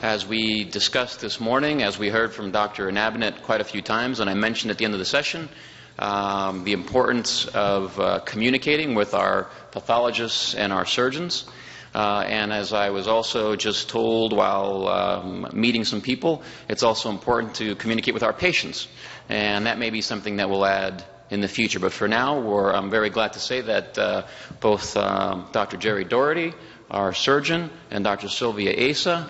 As we discussed this morning, as we heard from Dr. Nabinet quite a few times, and I mentioned at the end of the session, the importance of communicating with our pathologists and our surgeons. And as I was also just told while meeting some people, it's also important to communicate with our patients. And that may be something that we'll add in the future. But for now, I'm very glad to say that both Dr. Gerard Doherty, our surgeon, and Dr. Sylvia Asa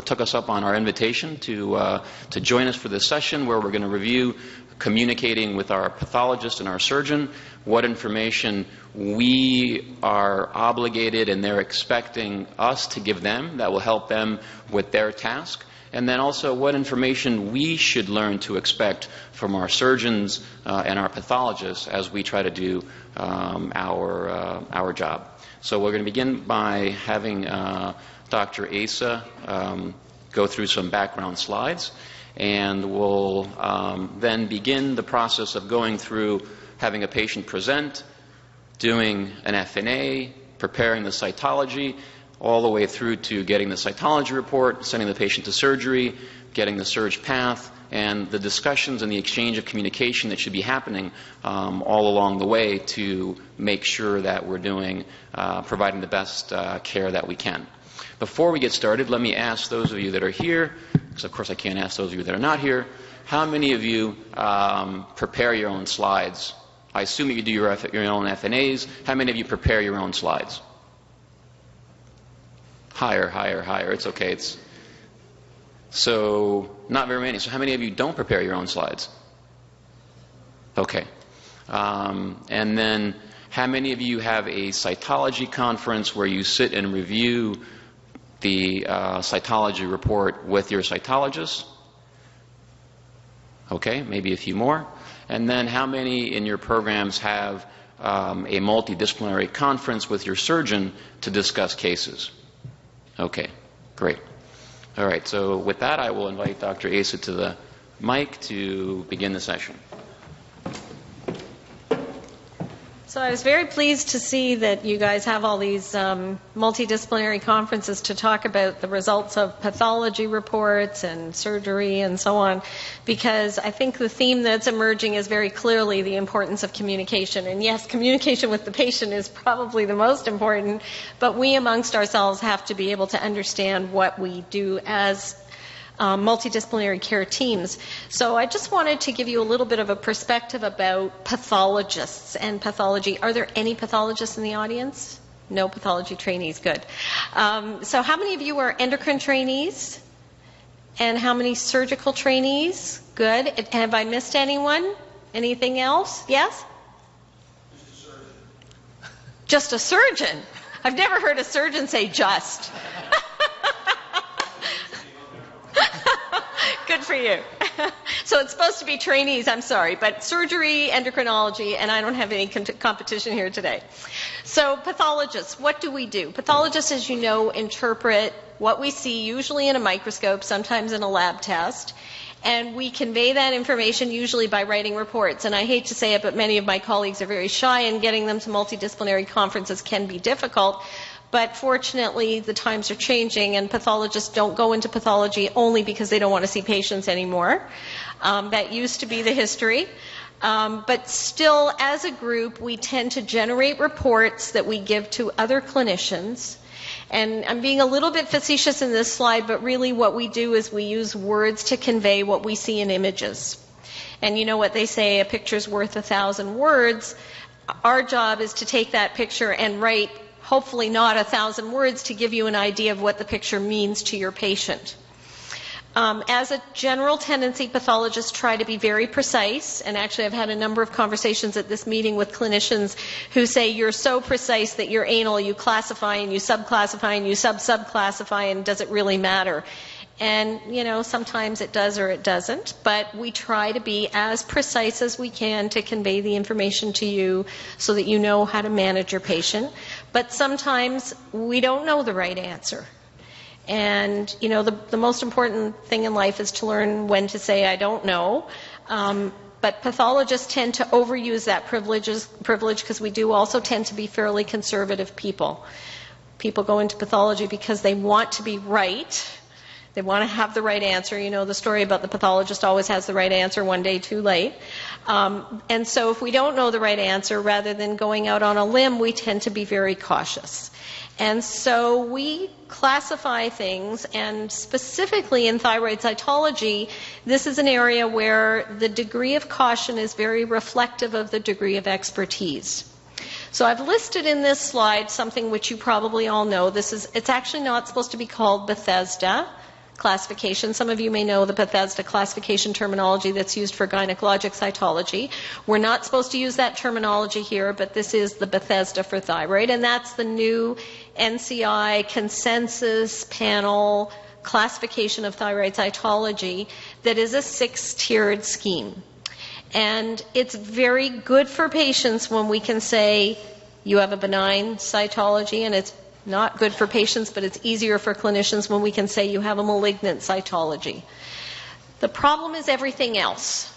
took us up on our invitation to join us for this session where we're going to review communicating with our pathologist and our surgeon, what information we are obligated and they're expecting us to give them that will help them with their task, and then also what information we should learn to expect from our surgeons and our pathologists as we try to do our job. So we're going to begin by having Dr. Asa go through some background slides, and we'll then begin the process of going through having a patient present, doing an FNA, preparing the cytology, all the way through to getting the cytology report, sending the patient to surgery, getting the surge path, and the discussions and the exchange of communication that should be happening all along the way to make sure that we're providing the best care that we can. Before we get started, let me ask those of you that are here, because of course I can't ask those of you that are not here, how many of you prepare your own slides? I assume that you do your own FNAs. How many of you prepare your own slides? Higher, higher, higher. It's okay. So not very many. So how many of you don't prepare your own slides? Okay. And then how many of you have a cytology conference where you sit and review the cytology report with your cytologist? Okay, maybe a few more. And then how many in your programs have a multidisciplinary conference with your surgeon to discuss cases? Okay, great. All right, so with that, I will invite Dr. Asa to the mic to begin the session. So I was very pleased to see that you guys have all these multidisciplinary conferences to talk about the results of pathology reports and surgery and so on, because I think the theme that's emerging is very clearly the importance of communication. And yes, communication with the patient is probably the most important, but we amongst ourselves have to be able to understand what we do as multidisciplinary care teams. So I just wanted to give you a little bit of a perspective about pathologists and pathology. Are there any pathologists in the audience? No pathology trainees, good. So how many of you are endocrine trainees? And how many surgical trainees? Good. Have I missed anyone? Anything else? Yes? Just a surgeon. Just a surgeon? I've never heard a surgeon say just. Good for you. So it's supposed to be trainees, I'm sorry, but surgery, endocrinology, and I don't have any competition here today. So pathologists, what do we do? Pathologists, as you know, interpret what we see, usually in a microscope, sometimes in a lab test, and we convey that information usually by writing reports. And I hate to say it, but many of my colleagues are very shy, and getting them to multidisciplinary conferences can be difficult. But fortunately, the times are changing, and pathologists don't go into pathology only because they don't want to see patients anymore. That used to be the history. But still, as a group, we tend to generate reports that we give to other clinicians. And I'm being a little bit facetious in this slide, but really what we do is we use words to convey what we see in images. And you know what they say, a picture's worth 1,000 words. Our job is to take that picture and write hopefully not 1,000 words to give you an idea of what the picture means to your patient. As a general tendency, pathologists try to be very precise, and actually I've had a number of conversations at this meeting with clinicians who say you're so precise that you're anal, you classify and you subclassify and you sub-subclassify, and does it really matter? And, you know, sometimes it does or it doesn't, but we try to be as precise as we can to convey the information to you so that you know how to manage your patient. But sometimes we don't know the right answer. And, you know, the most important thing in life is to learn when to say, I don't know. But pathologists tend to overuse that privilege because we do also tend to be fairly conservative people. People go into pathology because they want to be right, They want to have the right answer. You know the story about the pathologist always has the right answer one day too late. And so if we don't know the right answer, rather than going out on a limb, we tend to be very cautious. And so we classify things, and specifically in thyroid cytology, this is an area where the degree of caution is very reflective of the degree of expertise. So I've listed in this slide something which you probably all know. It's actually not supposed to be called Bethesda classification. Some of you may know the Bethesda classification terminology that's used for gynecologic cytology. We're not supposed to use that terminology here, but this is the Bethesda for thyroid, and that's the new NCI consensus panel classification of thyroid cytology that is a 6-tiered scheme. And it's very good for patients when we can say you have a benign cytology, and it's not good for patients, but it's easier for clinicians when we can say you have a malignant cytology. The problem is everything else.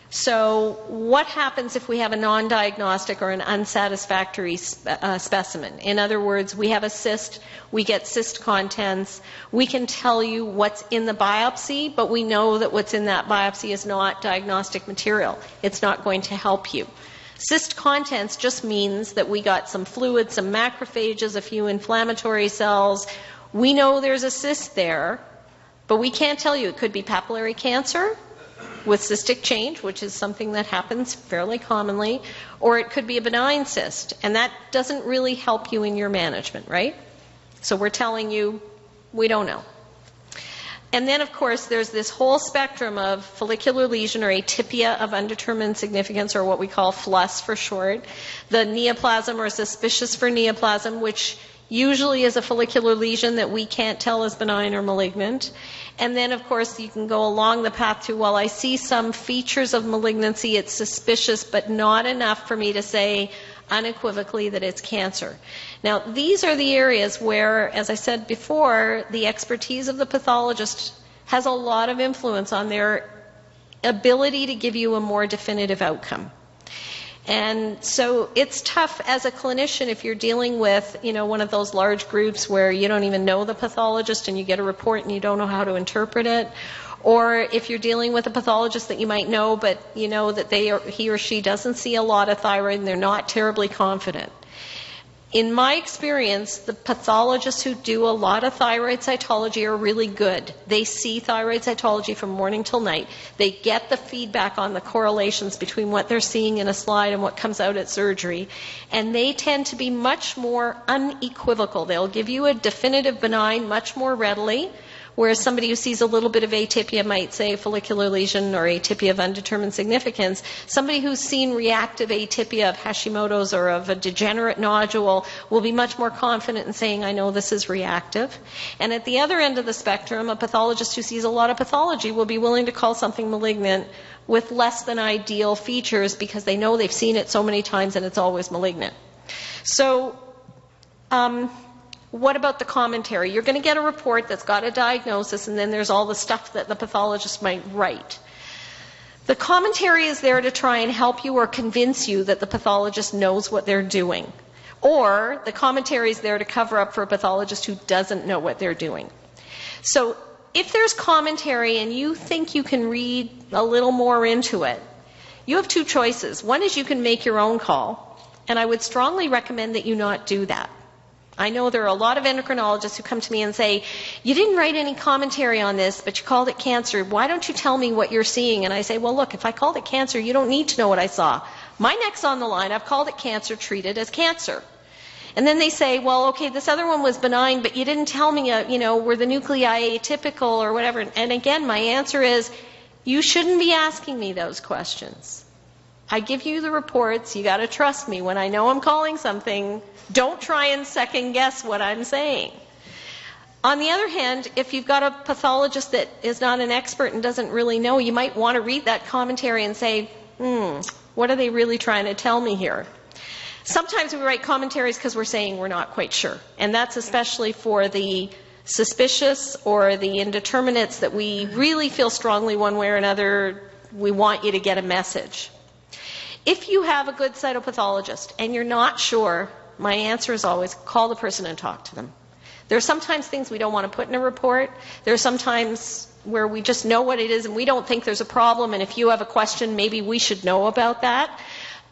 So what happens if we have a non-diagnostic or an unsatisfactory specimen? In other words, we have a cyst, we get cyst contents, we can tell you what's in the biopsy, but we know that what's in that biopsy is not diagnostic material. It's not going to help you. Cyst contents just means that we got some fluid, some macrophages, a few inflammatory cells. We know there's a cyst there, but we can't tell you. It could be papillary cancer with cystic change, which is something that happens fairly commonly, or it could be a benign cyst, and that doesn't really help you in your management, right? So we're telling you, we don't know. And then, of course, there's this whole spectrum of follicular lesion or atypia of undetermined significance, or what we call FLUS for short. The neoplasm or suspicious for neoplasm, which usually is a follicular lesion that we can't tell is benign or malignant. And then, of course, you can go along the path to, well, I see some features of malignancy, it's suspicious, but not enough for me to say unequivocally that it's cancer. Now, these are the areas where, as I said before, the expertise of the pathologist has a lot of influence on their ability to give you a more definitive outcome. And so it's tough as a clinician if you're dealing with, one of those large groups where you don't even know the pathologist and you get a report and you don't know how to interpret it. Or if you're dealing with a pathologist that you might know, but you know that he or she doesn't see a lot of thyroid and they're not terribly confident. In my experience, the pathologists who do a lot of thyroid cytology are really good. They see thyroid cytology from morning till night. They get the feedback on the correlations between what they're seeing in a slide and what comes out at surgery. And they tend to be much more unequivocal. They'll give you a definitive benign much more readily, whereas somebody who sees a little bit of atypia might say follicular lesion or atypia of undetermined significance. Somebody who's seen reactive atypia of Hashimoto's or of a degenerate nodule will be much more confident in saying, I know this is reactive. And at the other end of the spectrum, a pathologist who sees a lot of pathology will be willing to call something malignant with less than ideal features because they know they've seen it so many times and it's always malignant. So, what about the commentary? You're going to get a report that's got a diagnosis, and then there's all the stuff that the pathologist might write. The commentary is there to try and help you or convince you that the pathologist knows what they're doing. Or the commentary is there to cover up for a pathologist who doesn't know what they're doing. So if there's commentary and you think you can read a little more into it, you have two choices. One is you can make your own call, and I would strongly recommend that you not do that. I know there are a lot of endocrinologists who come to me and say, you didn't write any commentary on this, but you called it cancer. Why don't you tell me what you're seeing? And I say, well, look, if I called it cancer, you don't need to know what I saw. My neck's on the line. I've called it cancer, treat it as cancer. And then they say, well, okay, this other one was benign, but you didn't tell me, were the nuclei atypical or whatever. And again, my answer is, you shouldn't be asking me those questions. I give you the reports. You got to trust me. When I know I'm calling something, don't try and second guess what I'm saying. On the other hand, if you've got a pathologist that is not an expert and doesn't really know, you might want to read that commentary and say, what are they really trying to tell me here? Sometimes we write commentaries because we're saying we're not quite sure. And that's especially for the suspicious or the indeterminates that we really feel strongly one way or another. We want you to get a message. If you have a good cytopathologist and you're not sure, my answer is always call the person and talk to them. There are sometimes things we don't want to put in a report. There are sometimes where we just know what it is and we don't think there's a problem, and if you have a question, maybe we should know about that.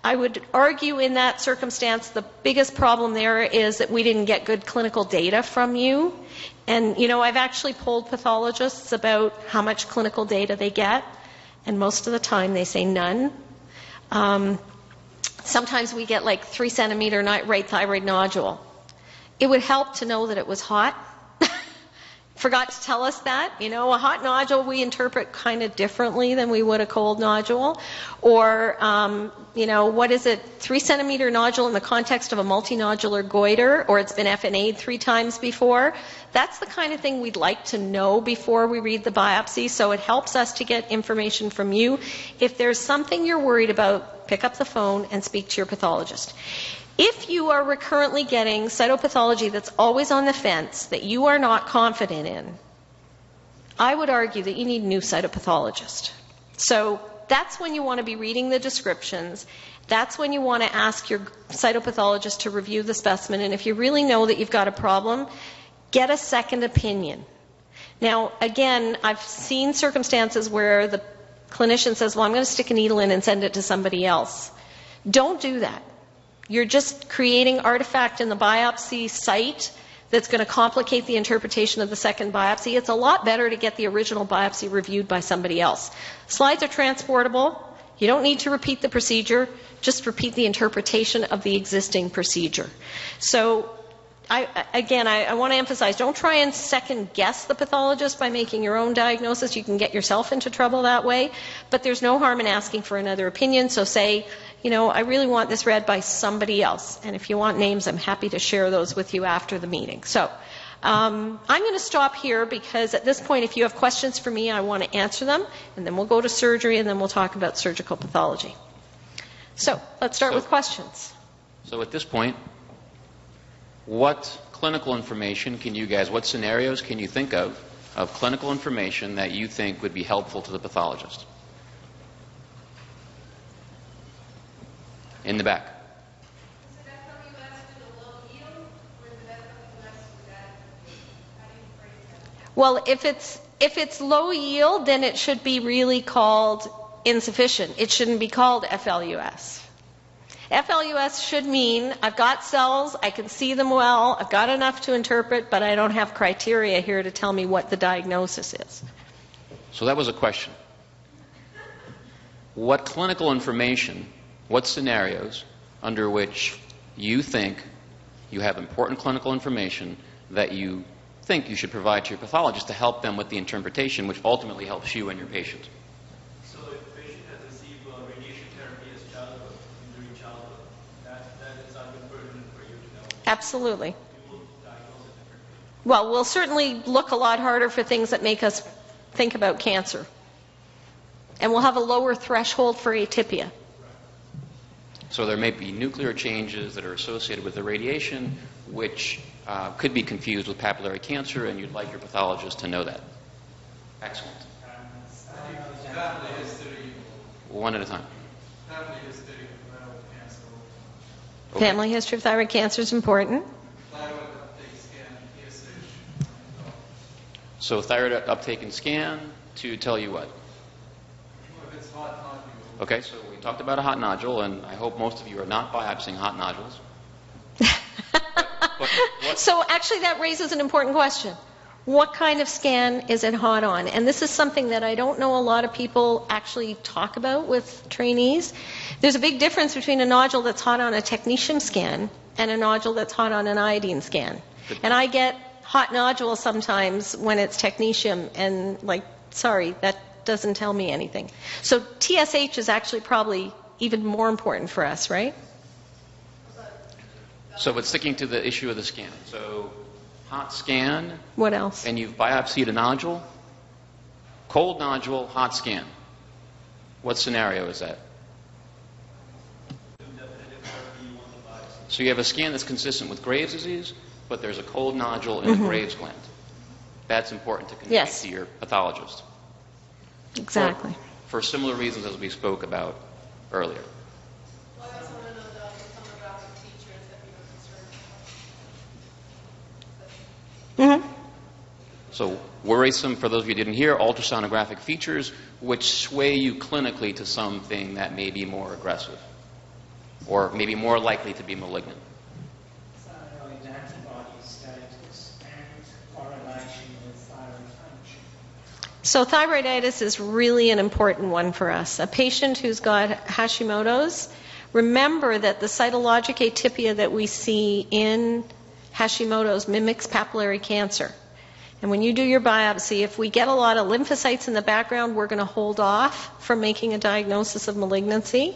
I would argue in that circumstance the biggest problem there is that we didn't get good clinical data from you. And, I've actually polled pathologists about how much clinical data they get, and most of the time they say none. Sometimes we get like 3 centimeter right thyroid nodule. It would help to know that it was hot. Forgot to tell us that. A hot nodule we interpret kind of differently than we would a cold nodule. Or, what is it? 3 centimeter nodule in the context of a multinodular goiter, or it's been FNA'd 3 times before. That's the kind of thing we'd like to know before we read the biopsy, so it helps us to get information from you. If there's something you're worried about, pick up the phone and speak to your pathologist. If you are recurrently getting cytopathology that's always on the fence, that you are not confident in, I would argue that you need a new cytopathologist. So that's when you want to be reading the descriptions. That's when you want to ask your cytopathologist to review the specimen. And if you really know that you've got a problem, get a second opinion. Now, again, I've seen circumstances where the clinician says, well, I'm going to stick a needle in and send it to somebody else. Don't do that. You're just creating artifact in the biopsy site that's going to complicate the interpretation of the second biopsy. It's a lot better to get the original biopsy reviewed by somebody else. Slides are transportable. You don't need to repeat the procedure. Just repeat the interpretation of the existing procedure. So, I want to emphasize, don't try and second guess the pathologist by making your own diagnosis. You can get yourself into trouble that way. But there's no harm in asking for another opinion. So say, I really want this read by somebody else. And if you want names, I'm happy to share those with you after the meeting. So I'm going to stop here because at this point, if you have questions for me, I want to answer them. And then we'll go to surgery, and then we'll talk about surgical pathology. So let's start with questions. So at this point, what clinical information what scenarios can you think of clinical information that you think would be helpful to the pathologist? In the back. Is it FWS with a low yield, or is it FWS with that? How do you phrase that? Well, if it's low yield, then it should be really called insufficient. It shouldn't be called FLUS. FLUS should mean I've got cells, I can see them well, I've got enough to interpret, but I don't have criteria here to tell me what the diagnosis is. So that was a question. What clinical information, what scenarios under which you think you have important clinical information that you think you should provide to your pathologist to help them with the interpretation, which ultimately helps you and your patient? So if the patient has received radiation therapy as childhood, during childhood, that is not good pertinent for you to know. Absolutely. You will diagnose it differently. Well, we'll certainly look a lot harder for things that make us think about cancer. And we'll have a lower threshold for atypia. So there may be nuclear changes that are associated with the radiation, which could be confused with papillary cancer, and you'd like your pathologist to know that. Excellent. Family history. One at a time. Family history of thyroid cancer. Okay. Family history of thyroid cancer is important. Thyroid uptake scan, TSH. So thyroid uptake and scan to tell you what? If it's hot nodule. Okay, so we talked about a hot nodule, and I hope most of you are not biopsying hot nodules. What? So actually that raises an important question. What kind of scan is it hot on? And this is something that I don't know a lot of people actually talk about with trainees. There's a big difference between a nodule that's hot on a technetium scan and a nodule that's hot on an iodine scan. And I get hot nodules sometimes when it's technetium, and sorry, that doesn't tell me anything. So TSH is actually probably even more important for us, right? So but sticking to the issue of the scan. So hot scan. What else? And you've biopsied a nodule. Cold nodule, hot scan. What scenario is that? So you have a scan that's consistent with Graves' disease, but there's a cold nodule in the Graves' gland. That's important to convey to your pathologist. Exactly. For similar reasons as we spoke about earlier. Well, I also want to know the demographic features that we were concerned So worrisome, for those of you who didn't hear, ultrasonographic features which sway you clinically to something that may be more aggressive or maybe more likely to be malignant. Thyroid antibody status and correlation with thyroid function. So thyroiditis is really an important one for us. A patient who's got Hashimoto's, remember that the cytologic atypia that we see in Hashimoto's mimics papillary cancer. And when you do your biopsy, if we get a lot of lymphocytes in the background, we're going to hold off from making a diagnosis of malignancy.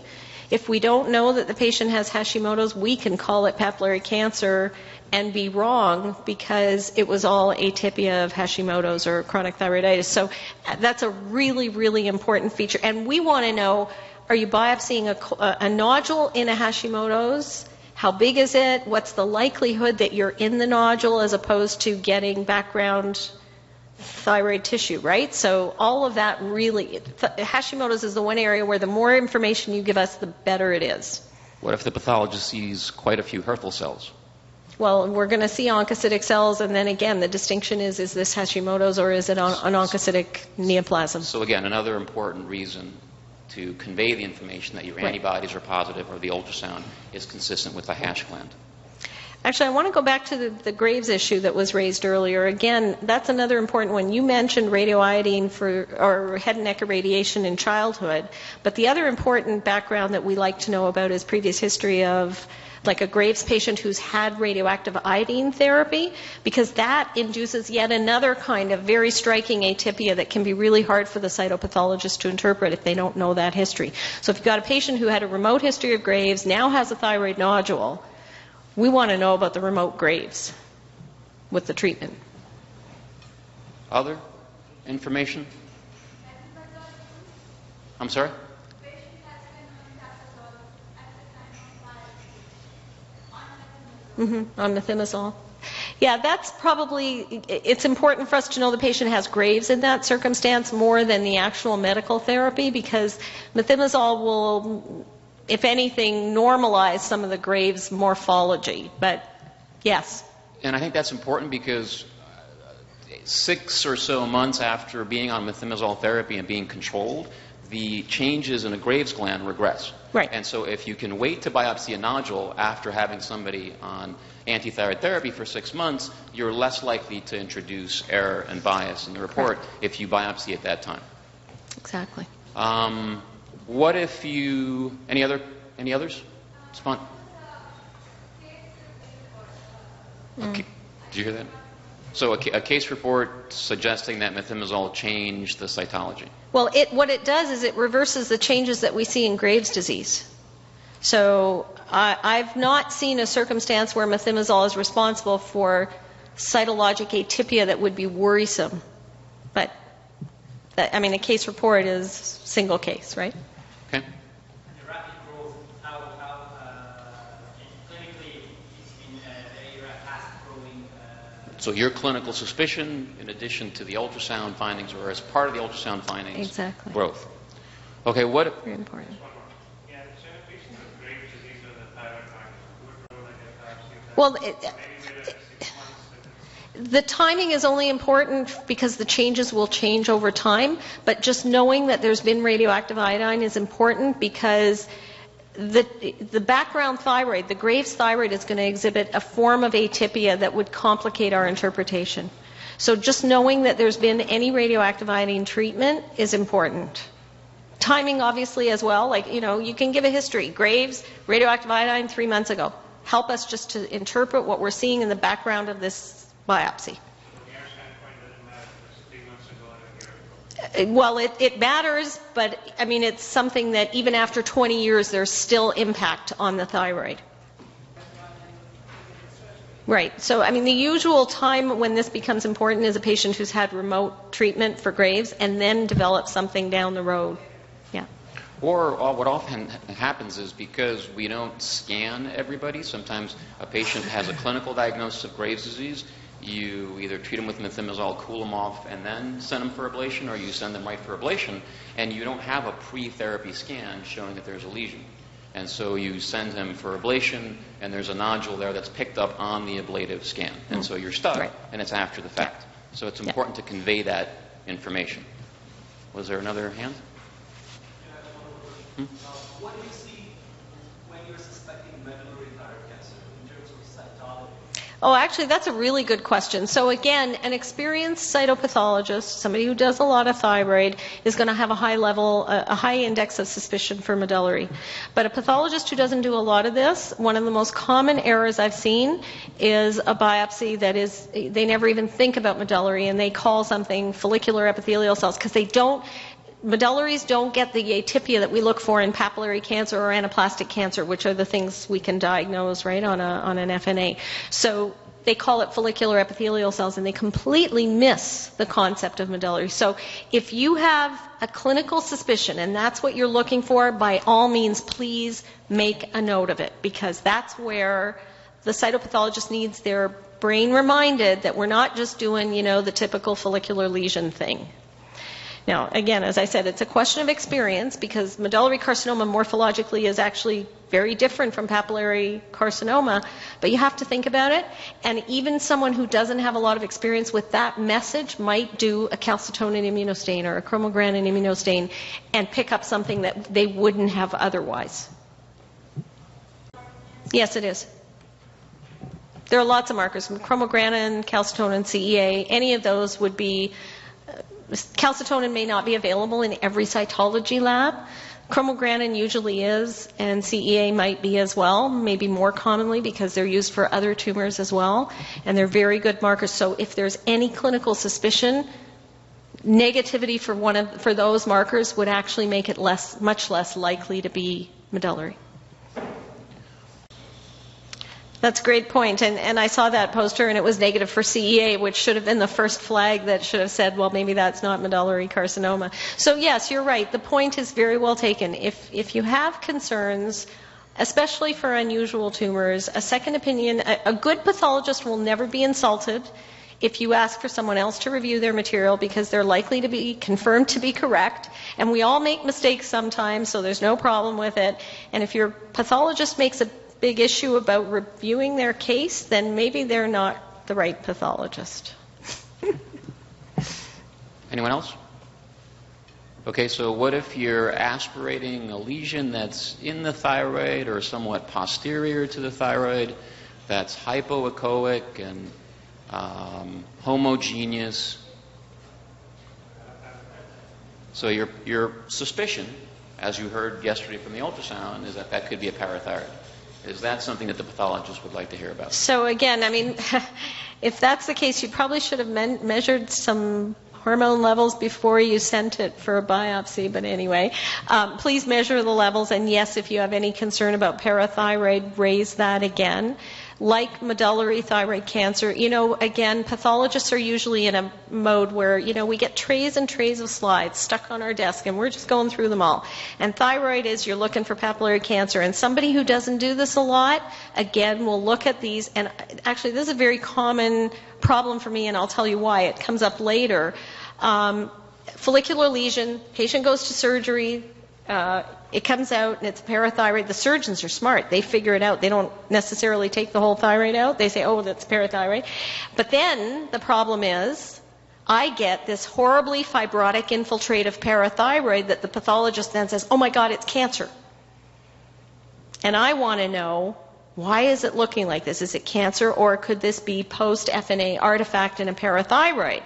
If we don't know that the patient has Hashimoto's, we can call it papillary cancer and be wrong because it was all atypia of Hashimoto's or chronic thyroiditis. So that's a really, really important feature. And we want to know, are you biopsying a nodule in a Hashimoto's? How big is it? What's the likelihood that you're in the nodule as opposed to getting background thyroid tissue, right? So all of that really, Hashimoto's is the one area where the more information you give us, the better it is. What if the pathologist sees quite a few Hürthle cells? Well, we're going to see oncocytic cells, and then again, the distinction is this Hashimoto's or is it an oncocytic neoplasm? So again, another important reason to convey the information that your antibodies are positive or the ultrasound is consistent with the Hash gland. Actually, I want to go back to the Graves issue that was raised earlier. Again, that's another important one. You mentioned radioiodine or head and neck irradiation in childhood, but the other important background that we like to know about is previous history of like a Graves patient who's had radioactive iodine therapy, because that induces yet another kind of very striking atypia that can be really hard for the cytopathologist to interpret if they don't know that history. So if you've got a patient who had a remote history of Graves, now has a thyroid nodule, we want to know about the remote Graves with the treatment. Other information? I'm sorry? On methimazole. Yeah, that's probably, it's important for us to know the patient has Graves in that circumstance more than the actual medical therapy, because methimazole will, if anything, normalize some of the Graves morphology. But yes. And I think that's important because 6 or so months after being on methimazole therapy and being controlled, the changes in the Graves gland regress. Right. And so if you can wait to biopsy a nodule after having somebody on antithyroid therapy for 6 months, you're less likely to introduce error and bias in the report if you biopsy at that time. Exactly. What if you, any others? Spawn. Okay. Did you hear that? So a case report suggesting that methimazole changed the cytology. Well, what it does is it reverses the changes that we see in Graves' disease. So I've not seen a circumstance where methimazole is responsible for cytologic atypia that would be worrisome. But, a case report is single case, right? Okay. And the rapid growth, how clinically it's been very fast growing. So your clinical suspicion, in addition to the ultrasound findings, or as part of the ultrasound findings, Exactly. growth. Okay, what? Very important. Yeah, so in a patient with Graves' disease or the thyroid gland, would grow like a biopsy? Well, Maybe wait like 6 months. the timing is only important because the changes will change over time, but just knowing that there's been radioactive iodine is important because the background thyroid, the Graves thyroid, is going to exhibit a form of atypia that would complicate our interpretation. So just knowing that there's been any radioactive iodine treatment is important. Timing, obviously, as well. Like, you can give a history. Graves, radioactive iodine 3 months ago. Help us just to interpret what we're seeing in the background of this biopsy. Well, it matters, but it's something that even after 20 years, there's still impact on the thyroid. Right. So, the usual time when this becomes important is a patient who's had remote treatment for Graves and then develops something down the road. Yeah. Or what often happens is because we don't scan everybody, sometimes a patient has a clinical diagnosis of Graves' disease. You either treat them with methimazole, cool them off, and then send them for ablation, or you send them right for ablation, and you don't have a pre-therapy scan showing that there's a lesion. And so you send him for ablation, and there's a nodule there that's picked up on the ablative scan. And so you're stuck, Right. and it's after the fact. So it's important to convey that information. Was there another hand? What do you see when you're suspecting medullary thyroid cancer in terms of cytology? Oh, actually, that's a really good question. So again, an experienced cytopathologist, somebody who does a lot of thyroid, is going to have a high index of suspicion for medullary. But a pathologist who doesn't do a lot of this, one of the most common errors I've seen is a biopsy that is, they never even think about medullary, and they call something follicular epithelial cells because medullaries don't get the atypia that we look for in papillary cancer or anaplastic cancer, which are the things we can diagnose, right, on an FNA. So they call it follicular epithelial cells, and they completely miss the concept of medullary. So if you have a clinical suspicion, and that's what you're looking for, by all means, please make a note of it, because that's where the cytopathologist needs their brain reminded that we're not just doing, the typical follicular lesion thing. Now, again, as I said, it's a question of experience, because medullary carcinoma morphologically is actually very different from papillary carcinoma, but you have to think about it. And even someone who doesn't have a lot of experience with that message might do a calcitonin immunostain or a chromogranin immunostain and pick up something that they wouldn't have otherwise. Yes, it is. There are lots of markers. Chromogranin, calcitonin, CEA, any of those would be... Calcitonin may not be available in every cytology lab. Chromogranin usually is, and CEA might be as well, maybe more commonly because they're used for other tumors as well, and they're very good markers. So if there's any clinical suspicion, negativity for those markers would actually make it much less likely to be medullary. That's a great point, and I saw that poster, and it was negative for CEA, which should have been the first flag that should have said, well, maybe that's not medullary carcinoma. So yes, you're right. The point is very well taken. If you have concerns, especially for unusual tumors, a second opinion, a good pathologist will never be insulted if you ask for someone else to review their material, because they're likely to be confirmed to be correct. And we all make mistakes sometimes, so there's no problem with it. And if your pathologist makes a big issue about reviewing their case, then maybe they're not the right pathologist. Anyone else? Okay, so what if you're aspirating a lesion that's in the thyroid or somewhat posterior to the thyroid, that's hypoechoic and homogeneous? So your suspicion, as you heard yesterday from the ultrasound, is that that could be a parathyroid. Is that something that the pathologist would like to hear about? So again, if that's the case, you probably should have measured some hormone levels before you sent it for a biopsy. But anyway, please measure the levels. And yes, if you have any concern about parathyroid, raise that again. Like medullary thyroid cancer, again, pathologists are usually in a mode where, we get trays and trays of slides stuck on our desk, and we're just going through them all. And thyroid is you're looking for papillary cancer. And somebody who doesn't do this a lot, again, will look at these. And actually, this is a very common problem for me, and I'll tell you why. It comes up later. Follicular lesion, patient goes to surgery, it comes out and it's parathyroid. The surgeons are smart. They figure it out. They don't necessarily take the whole thyroid out. They say, oh, that's parathyroid. But then the problem is I get this horribly fibrotic infiltrative parathyroid that the pathologist then says, oh my God, it's cancer. And I want to know, why is it looking like this? Is it cancer, or could this be post-FNA artifact in a parathyroid?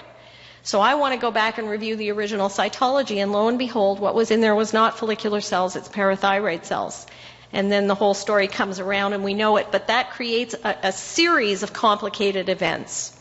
So I want to go back and review the original cytology, and lo and behold, what was in there was not follicular cells, it's parathyroid cells. And then the whole story comes around and we know it, but that creates a series of complicated events.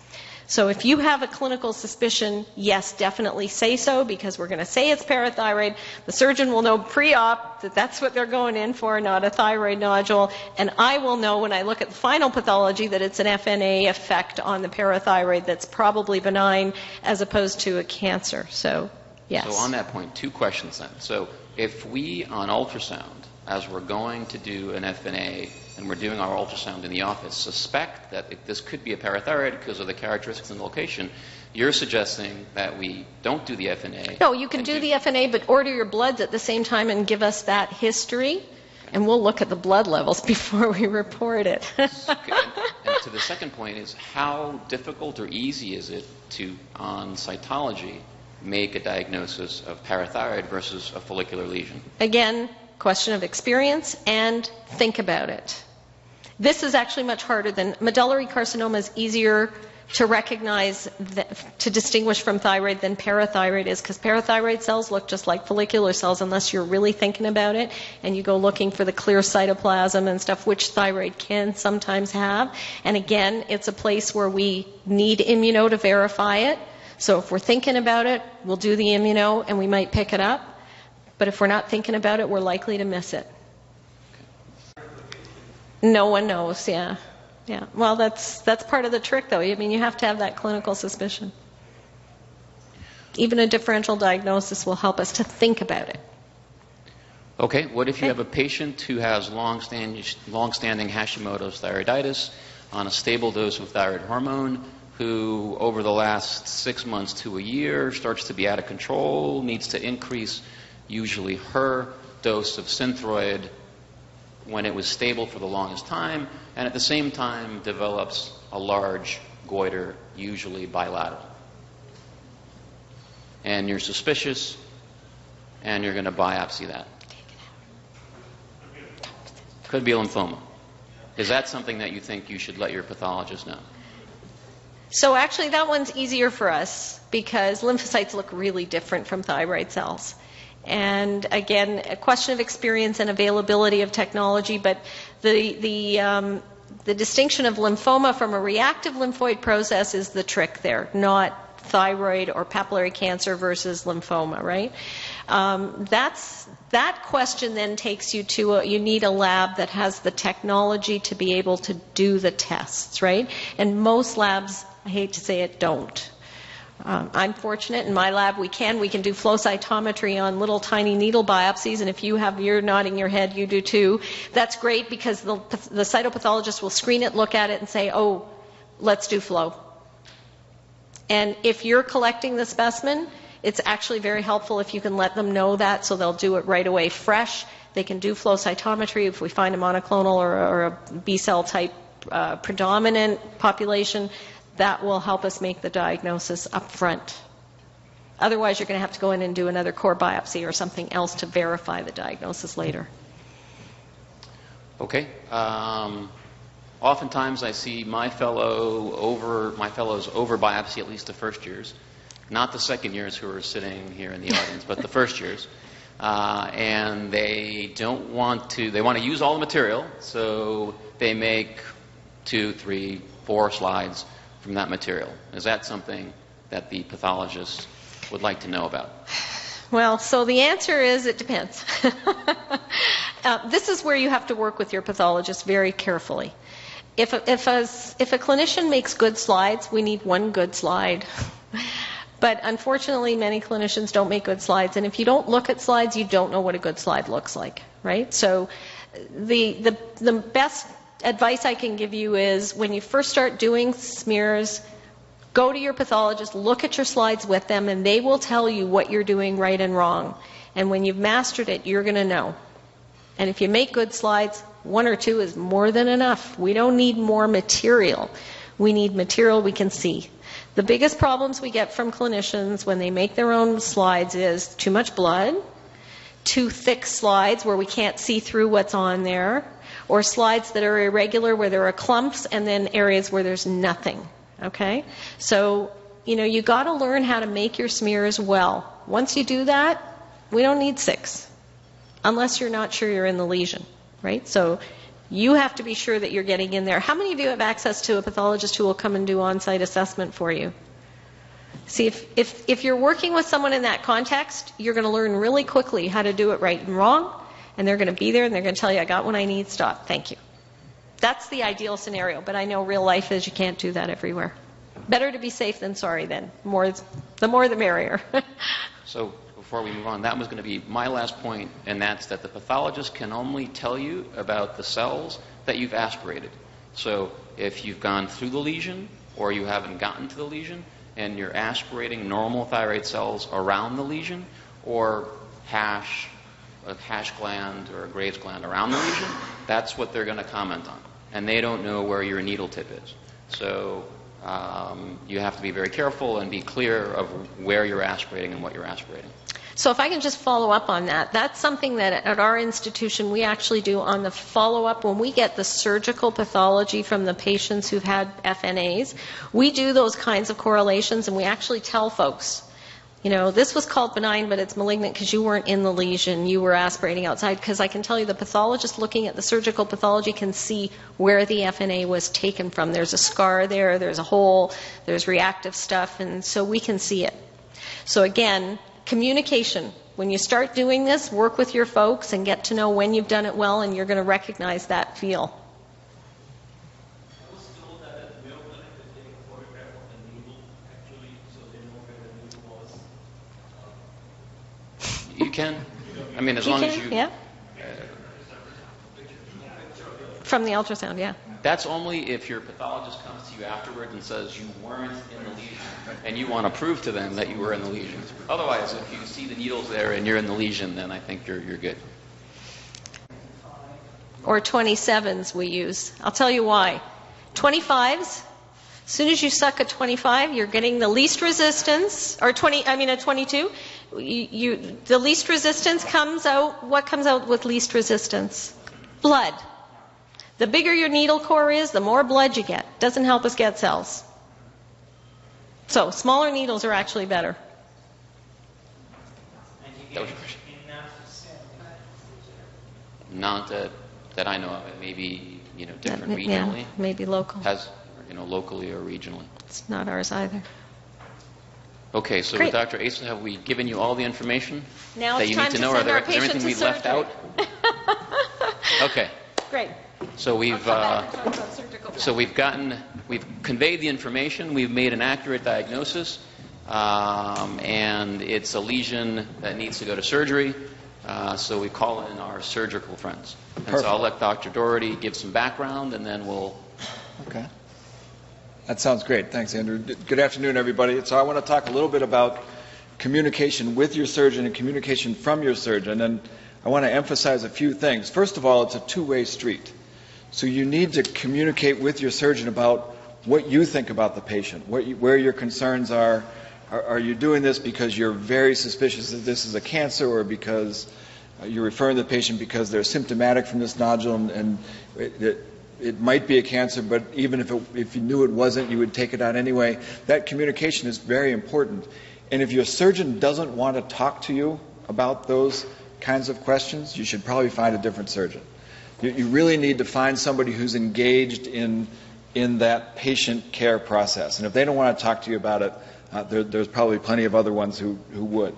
So if you have a clinical suspicion, yes, definitely say so, because we're going to say it's parathyroid. The surgeon will know pre-op that that's what they're going in for, not a thyroid nodule. And I will know when I look at the final pathology that it's an FNA effect on the parathyroid that's probably benign as opposed to a cancer. So, yes. So on that point, two questions then. So if we, on ultrasound, as we're going to do an FNA and we're doing our ultrasound in the office, suspect that this could be a parathyroid because of the characteristics and location, you're suggesting that we don't do the FNA. No, you can do the FNA, but order your bloods at the same time and give us that history, and we'll look at the blood levels before we report it. Okay. And to the second point is, how difficult or easy is it to, on cytology, make a diagnosis of parathyroid versus a follicular lesion? Again, question of experience, and think about it. This is actually much harder than medullary carcinoma is easier to recognize, to distinguish from thyroid than parathyroid is, because parathyroid cells look just like follicular cells unless you're really thinking about it and you go looking for the clear cytoplasm and stuff, which thyroid can sometimes have. And again, it's a place where we need immuno to verify it. So if we're thinking about it, we'll do the immuno and we might pick it up. But if we're not thinking about it, we're likely to miss it. No one knows, yeah. Yeah, well, that's part of the trick, though. I mean, you have to have that clinical suspicion. Even a differential diagnosis will help us to think about it. Okay, what if you have a patient who has long-standing Hashimoto's thyroiditis on a stable dose of thyroid hormone, who over the last 6 months to a year starts to be out of control, needs to increase usually her dose of Synthroid when it was stable for the longest time, and at the same time develops a large goiter, usually bilateral. And you're suspicious, and you're going to biopsy that. Could be a lymphoma. Is that something that you think you should let your pathologist know? So actually that one's easier for us because lymphocytes look really different from thyroid cells. And again, a question of experience and availability of technology, but the distinction of lymphoma from a reactive lymphoid process is the trick there, not thyroid or papillary cancer versus lymphoma, right? That question then takes you to you need a lab that has the technology to be able to do the tests, right? And most labs, I hate to say it, don't. I'm fortunate in my lab we can do flow cytometry on little tiny needle biopsies, and if you're nodding your head, you do too. That's great because the cytopathologist will screen it, look at it, and say, oh, let's do flow. And if you're collecting the specimen, it's actually very helpful if you can let them know that, so they'll do it right away fresh. They can do flow cytometry if we find a monoclonal or a B-cell type predominant population. That will help us make the diagnosis up front. Otherwise, you're going to have to go in and do another core biopsy or something else to verify the diagnosis later. Okay. Oftentimes I see my fellows over biopsy at least the first years, not the second years who are sitting here in the audience, but the first years. And they want to use all the material, so they make 2, 3, 4 slides from that material. Is that something that the pathologist would like to know about? Well, so the answer is it depends. This is where you have to work with your pathologist very carefully. If a clinician makes good slides, we need one good slide. But unfortunately, many clinicians don't make good slides, and if you don't look at slides, you don't know what a good slide looks like, right? So the best advice I can give you is when you first start doing smears, go to your pathologist, look at your slides with them, and they will tell you what you're doing right and wrong. And when you've mastered it, you're going to know. And if you make good slides, 1 or 2 is more than enough. We don't need more material. We need material we can see. The biggest problems we get from clinicians when they make their own slides is too much blood, too thick slides where we can't see through what's on there, or slides that are irregular where there are clumps and then areas where there's nothing. Okay? So, you got to learn how to make your smears well. Once you do that, we don't need 6, unless you're not sure you're in the lesion, right? So you have to be sure that you're getting in there. How many of you have access to a pathologist who will come and do on-site assessment for you? See, if you're working with someone in that context, you're going to learn really quickly how to do it right and wrong, and they're going to be there and they're going to tell you, I got what I need, stop, thank you. That's the ideal scenario, but I know real life is you can't do that everywhere. Better to be safe than sorry then. The more the merrier. So before we move on, that was going to be my last point, and that's that the pathologist can only tell you about the cells that you've aspirated. So if you've gone through the lesion or you haven't gotten to the lesion and you're aspirating normal thyroid cells around the lesion, or a hash gland or a Graves gland around the lesion, that's what they're going to comment on. and they don't know where your needle tip is. So you have to be very careful and be clear of where you're aspirating and what you're aspirating. So if I can just follow up on that, that's something that at our institution we actually do on the follow-up. When we get the surgical pathology from the patients who've had FNAs, we do those kinds of correlations, and we actually tell folks, you know, this was called benign, but it's malignant because you weren't in the lesion, you were aspirating outside. Because I can tell you the pathologist looking at the surgical pathology can see where the FNA was taken from. There's a scar there, there's a hole, there's reactive stuff, and so we can see it. So again, communication. When you start doing this, work with your folks and get to know when you've done it well, and you're going to recognize that feel. I was told that at the Mayo Clinic they take a photograph of the needle, actually, so they know where the needle was. You can. I mean, as You long can, as you... yeah. From the ultrasound, yeah. That's only if your pathologist comes to you afterwards and says you weren't in the lesion, and you want to prove to them that you were in the lesion. Otherwise, if you see the needles there and you're in the lesion, then I think you're good. Or 27s we use. I'll tell you why. 25s, as soon as you suck a 25, you're getting the least resistance, or a 22. The least resistance comes out, what comes out with least resistance? Blood. The bigger your needle core is, the more blood you get. Doesn't help us get cells. So smaller needles are actually better. And you That get was- enough cell. Not that I know of. It may be, different Yeah, regionally. maybe local. Locally or regionally. It's not ours either. Okay, so Great. with Dr. Asa, have we given you all the information Now that it's you time need to to know? send our Is there patient anything to we left out? surgery. Okay, Great. so I'll we've come back and talk about surgical. we've conveyed the information, we've made an accurate diagnosis, and it's a lesion that needs to go to surgery. So we call in our surgical friends. And Perfect. so I'll let Dr. Doherty give some background, and then we'll... Okay. That sounds great. Thanks, Andrew. Good afternoon, everybody. So I want to talk a little bit about communication with your surgeon and communication from your surgeon. And I want to emphasize a few things. First of all, it's a two-way street. So you need to communicate with your surgeon about what you think about the patient, where your concerns are. Are you doing this because you're very suspicious that this is a cancer, or because you're referring the patient because they're symptomatic from this nodule and it might be a cancer, but even if you knew it wasn't, you would take it out anyway? That communication is very important. And if your surgeon doesn't want to talk to you about those kinds of questions, you should probably find a different surgeon. You really need to find somebody who's engaged in that patient care process. And if they don't want to talk to you about it, there's probably plenty of other ones who would.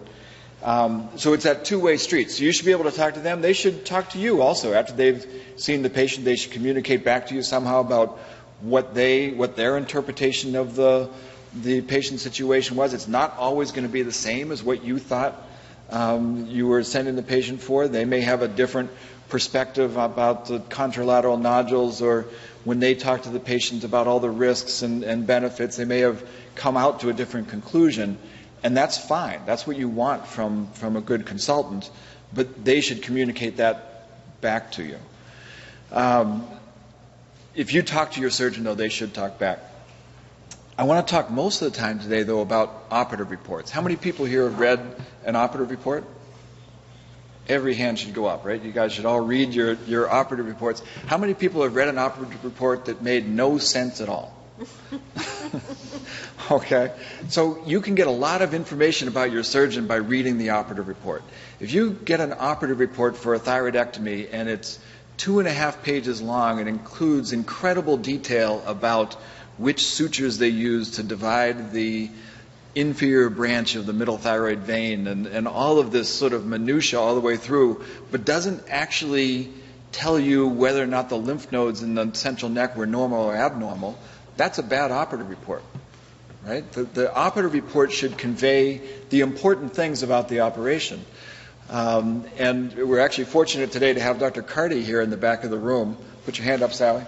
So it's that two-way street. So you should be able to talk to them. They should talk to you also. After they've seen the patient, they should communicate back to you somehow about what their interpretation of the patient's situation was. It's not always going to be the same as what you thought you were sending the patient for. They may have a different perspective about the contralateral nodules, or when they talk to the patient about all the risks and benefits, they may have come out to a different conclusion. And that's fine. That's what you want from a good consultant, but they should communicate that back to you. If you talk to your surgeon, though, they should talk back. I want to talk most of the time today, though, about operative reports. How many people here have read an operative report? Every hand should go up, right? You guys should all read your operative reports. How many people have read an operative report that made no sense at all? Okay, so you can get a lot of information about your surgeon by reading the operative report. If you get an operative report for a thyroidectomy and it's 2.5 pages long, it includes incredible detail about which sutures they use to divide the inferior branch of the middle thyroid vein and all of this sort of minutia all the way through, but doesn't actually tell you whether or not the lymph nodes in the central neck were normal or abnormal, that's a bad operative report. Right? The operative report should convey the important things about the operation. And we're actually fortunate today to have Dr. Carty here in the back of the room. Put your hand up, Sally.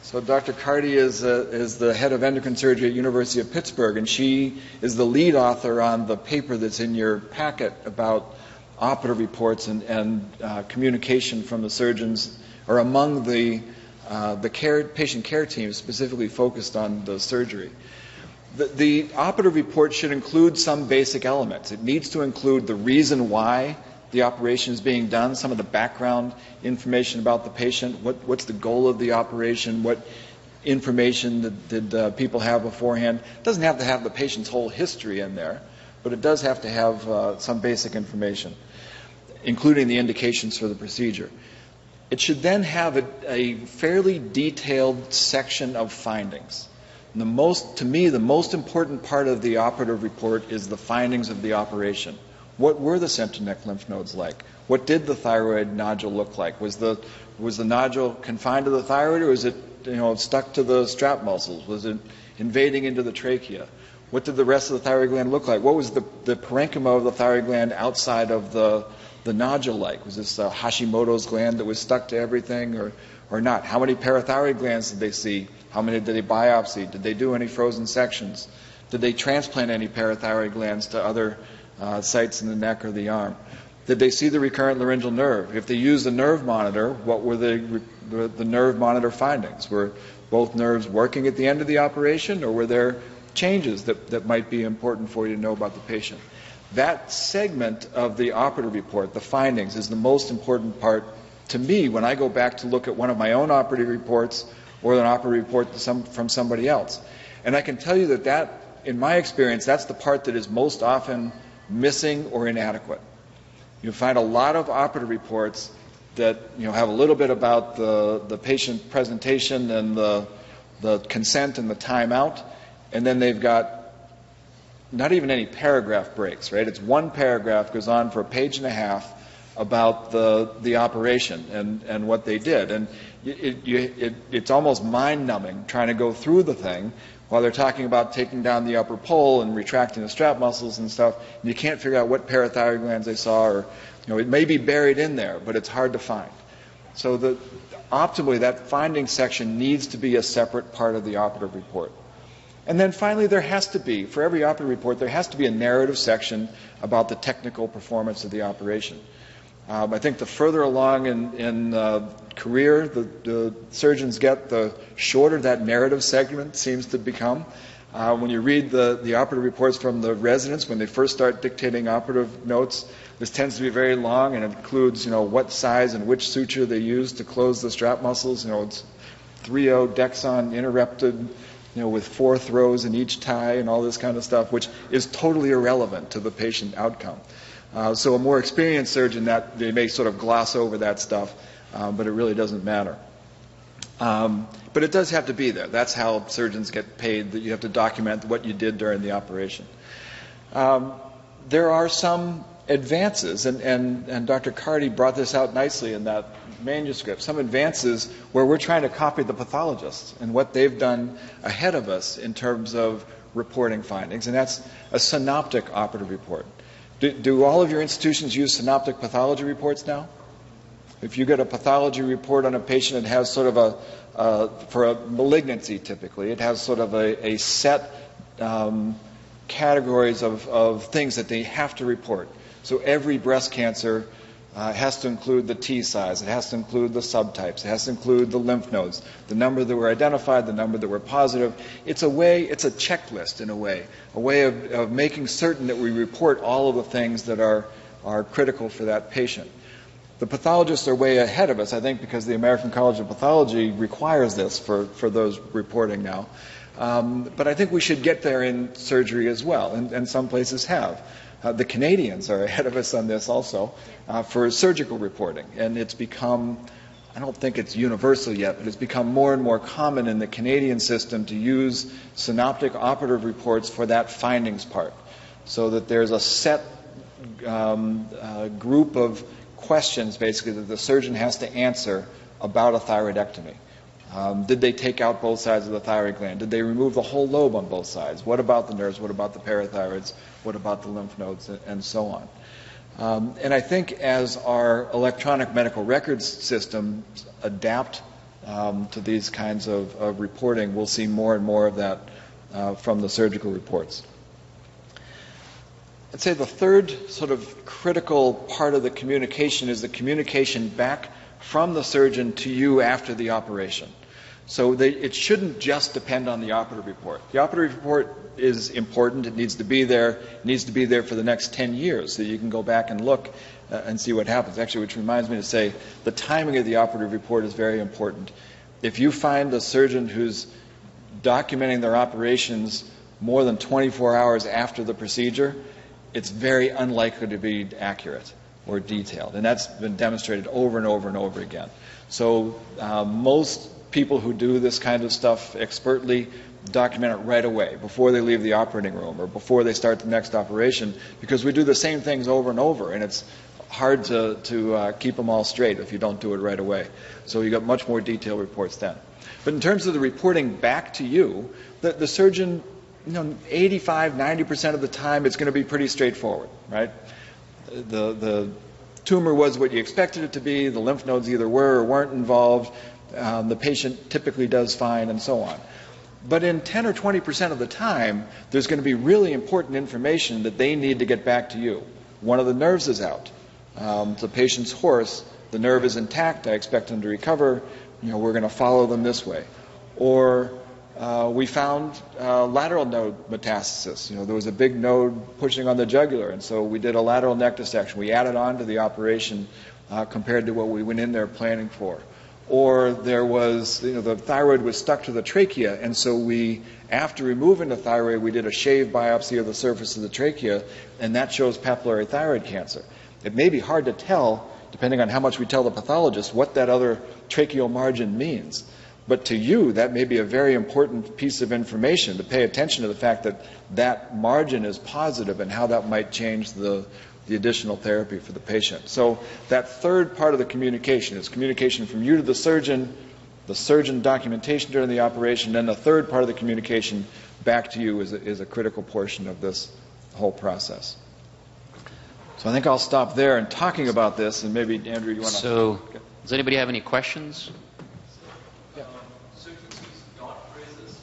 So Dr. Carty is the head of endocrine surgery at University of Pittsburgh, and she is the lead author on the paper that's in your packet about operative reports and communication from the surgeons, or among the patient care team specifically focused on the surgery. The operative report should include some basic elements. It needs to include the reason why the operation is being done, some of the background information about the patient, what's the goal of the operation, what information did people have beforehand. It doesn't have to have the patient's whole history in there, but it does have to have some basic information, including the indications for the procedure. It should then have a fairly detailed section of findings. And to me, the most important part of the operative report is the findings of the operation. What were the central neck lymph nodes like? What did the thyroid nodule look like? Was the nodule confined to the thyroid, or was it stuck to the strap muscles? Was it invading into the trachea? What did the rest of the thyroid gland look like? What was the parenchyma of the thyroid gland outside of the nodule like? Was this Hashimoto's gland that was stuck to everything or not? How many parathyroid glands did they see? How many did they biopsy? Did they do any frozen sections? Did they transplant any parathyroid glands to other sites in the neck or the arm? Did they see the recurrent laryngeal nerve? If they used a nerve monitor, what were the nerve monitor findings? Were both nerves working at the end of the operation, or were there changes that might be important for you to know about the patient? That segment of the operative report, the findings, is the most important part to me when I go back to look at one of my own operative reports or an operative report from somebody else. And I can tell you that, in my experience, that's the part that is most often missing or inadequate. You'll find a lot of operative reports that have a little bit about the patient presentation and the consent and the timeout, and then they've got not even any paragraph breaks, right? It's one paragraph goes on for a page and a half about the operation and what they did. And it's almost mind-numbing trying to go through the thing while they're talking about taking down the upper pole and retracting the strap muscles and stuff. And you can't figure out what parathyroid glands they saw, or it may be buried in there, but it's hard to find. So optimally, that findings section needs to be a separate part of the operative report. And then finally, there has to be, for every operative report, there has to be a narrative section about the technical performance of the operation. I think the further along in career the surgeons get, the shorter that narrative segment seems to become. When you read the operative reports from the residents, when they first start dictating operative notes, this tends to be very long and includes, what size and which suture they use to close the strap muscles. It's 3/0 Dexon interrupted, with 4 throws in each tie and all this kind of stuff, which is totally irrelevant to the patient outcome. So a more experienced surgeon, that they may sort of gloss over that stuff, but it really doesn't matter. But it does have to be there. That's how surgeons get paid, that you have to document what you did during the operation. There are some advances, and Dr. Carty brought this out nicely in that manuscript, some advances where we're trying to copy the pathologists and what they've done ahead of us in terms of reporting findings, and that's a synoptic operative report. Do all of your institutions use synoptic pathology reports now? If you get a pathology report on a patient, it has sort of for a malignancy typically, it has sort of a set categories of things that they have to report. So every breast cancer has to include the T size, it has to include the subtypes, it has to include the lymph nodes, the number that were identified, the number that were positive. It's a checklist in a way of making certain that we report all of the things that are critical for that patient. The pathologists are way ahead of us, I think, because the American College of Pathology requires this for those reporting now. But I think we should get there in surgery as well, and some places have. The Canadians are ahead of us on this also for surgical reporting, and it's become, I don't think it's universal yet, but it's become more and more common in the Canadian system to use synoptic operative reports for that findings part, so that there's a set group of questions basically that the surgeon has to answer about a thyroidectomy. Did they take out both sides of the thyroid gland? Did they remove the whole lobe on both sides? What about the nerves? What about the parathyroids? What about the lymph nodes? And so on. And I think as our electronic medical records systems adapt to these kinds of reporting, we'll see more and more of that from the surgical reports. I'd say the third sort of critical part of the communication is the communication back from the surgeon to you after the operation. So it shouldn't just depend on the operative report. The operative report is important. It needs to be there. It needs to be there for the next 10 years so you can go back and look and see what happens. Actually, which reminds me to say the timing of the operative report is very important. If you find a surgeon who's documenting their operations more than 24 hours after the procedure, it's very unlikely to be accurate or detailed. And that's been demonstrated over and over and over again. So most people who do this kind of stuff expertly document it right away before they leave the operating room or before they start the next operation, because we do the same things over and over, and it's hard to keep them all straight if you don't do it right away. So you got much more detailed reports then. But in terms of the reporting back to you, the surgeon, 85, 90% of the time it's going to be pretty straightforward, right? The tumor was what you expected it to be, the lymph nodes either were or weren't involved, the patient typically does fine, and so on. But in 10 or 20% of the time, there's going to be really important information that they need to get back to you. One of the nerves is out. The patient's hoarse, the nerve is intact, I expect them to recover, we're going to follow them this way. Or we found lateral node metastasis. There was a big node pushing on the jugular, and so we did a lateral neck dissection. We added on to the operation compared to what we went in there planning for. Or there was, the thyroid was stuck to the trachea, and so after removing the thyroid, we did a shave biopsy of the surface of the trachea, and that shows papillary thyroid cancer. It may be hard to tell, depending on how much we tell the pathologist, what that other tracheal margin means. But to you, that may be a very important piece of information to pay attention to the fact that that margin is positive and how that might change the additional therapy for the patient. So that third part of the communication is communication from you to the surgeon documentation during the operation, and the third part of the communication back to you is a critical portion of this whole process. So I think I'll stop there in talking about this, and maybe, Andrew, you want to... So, does anybody have any questions? Surgeons use dot phrases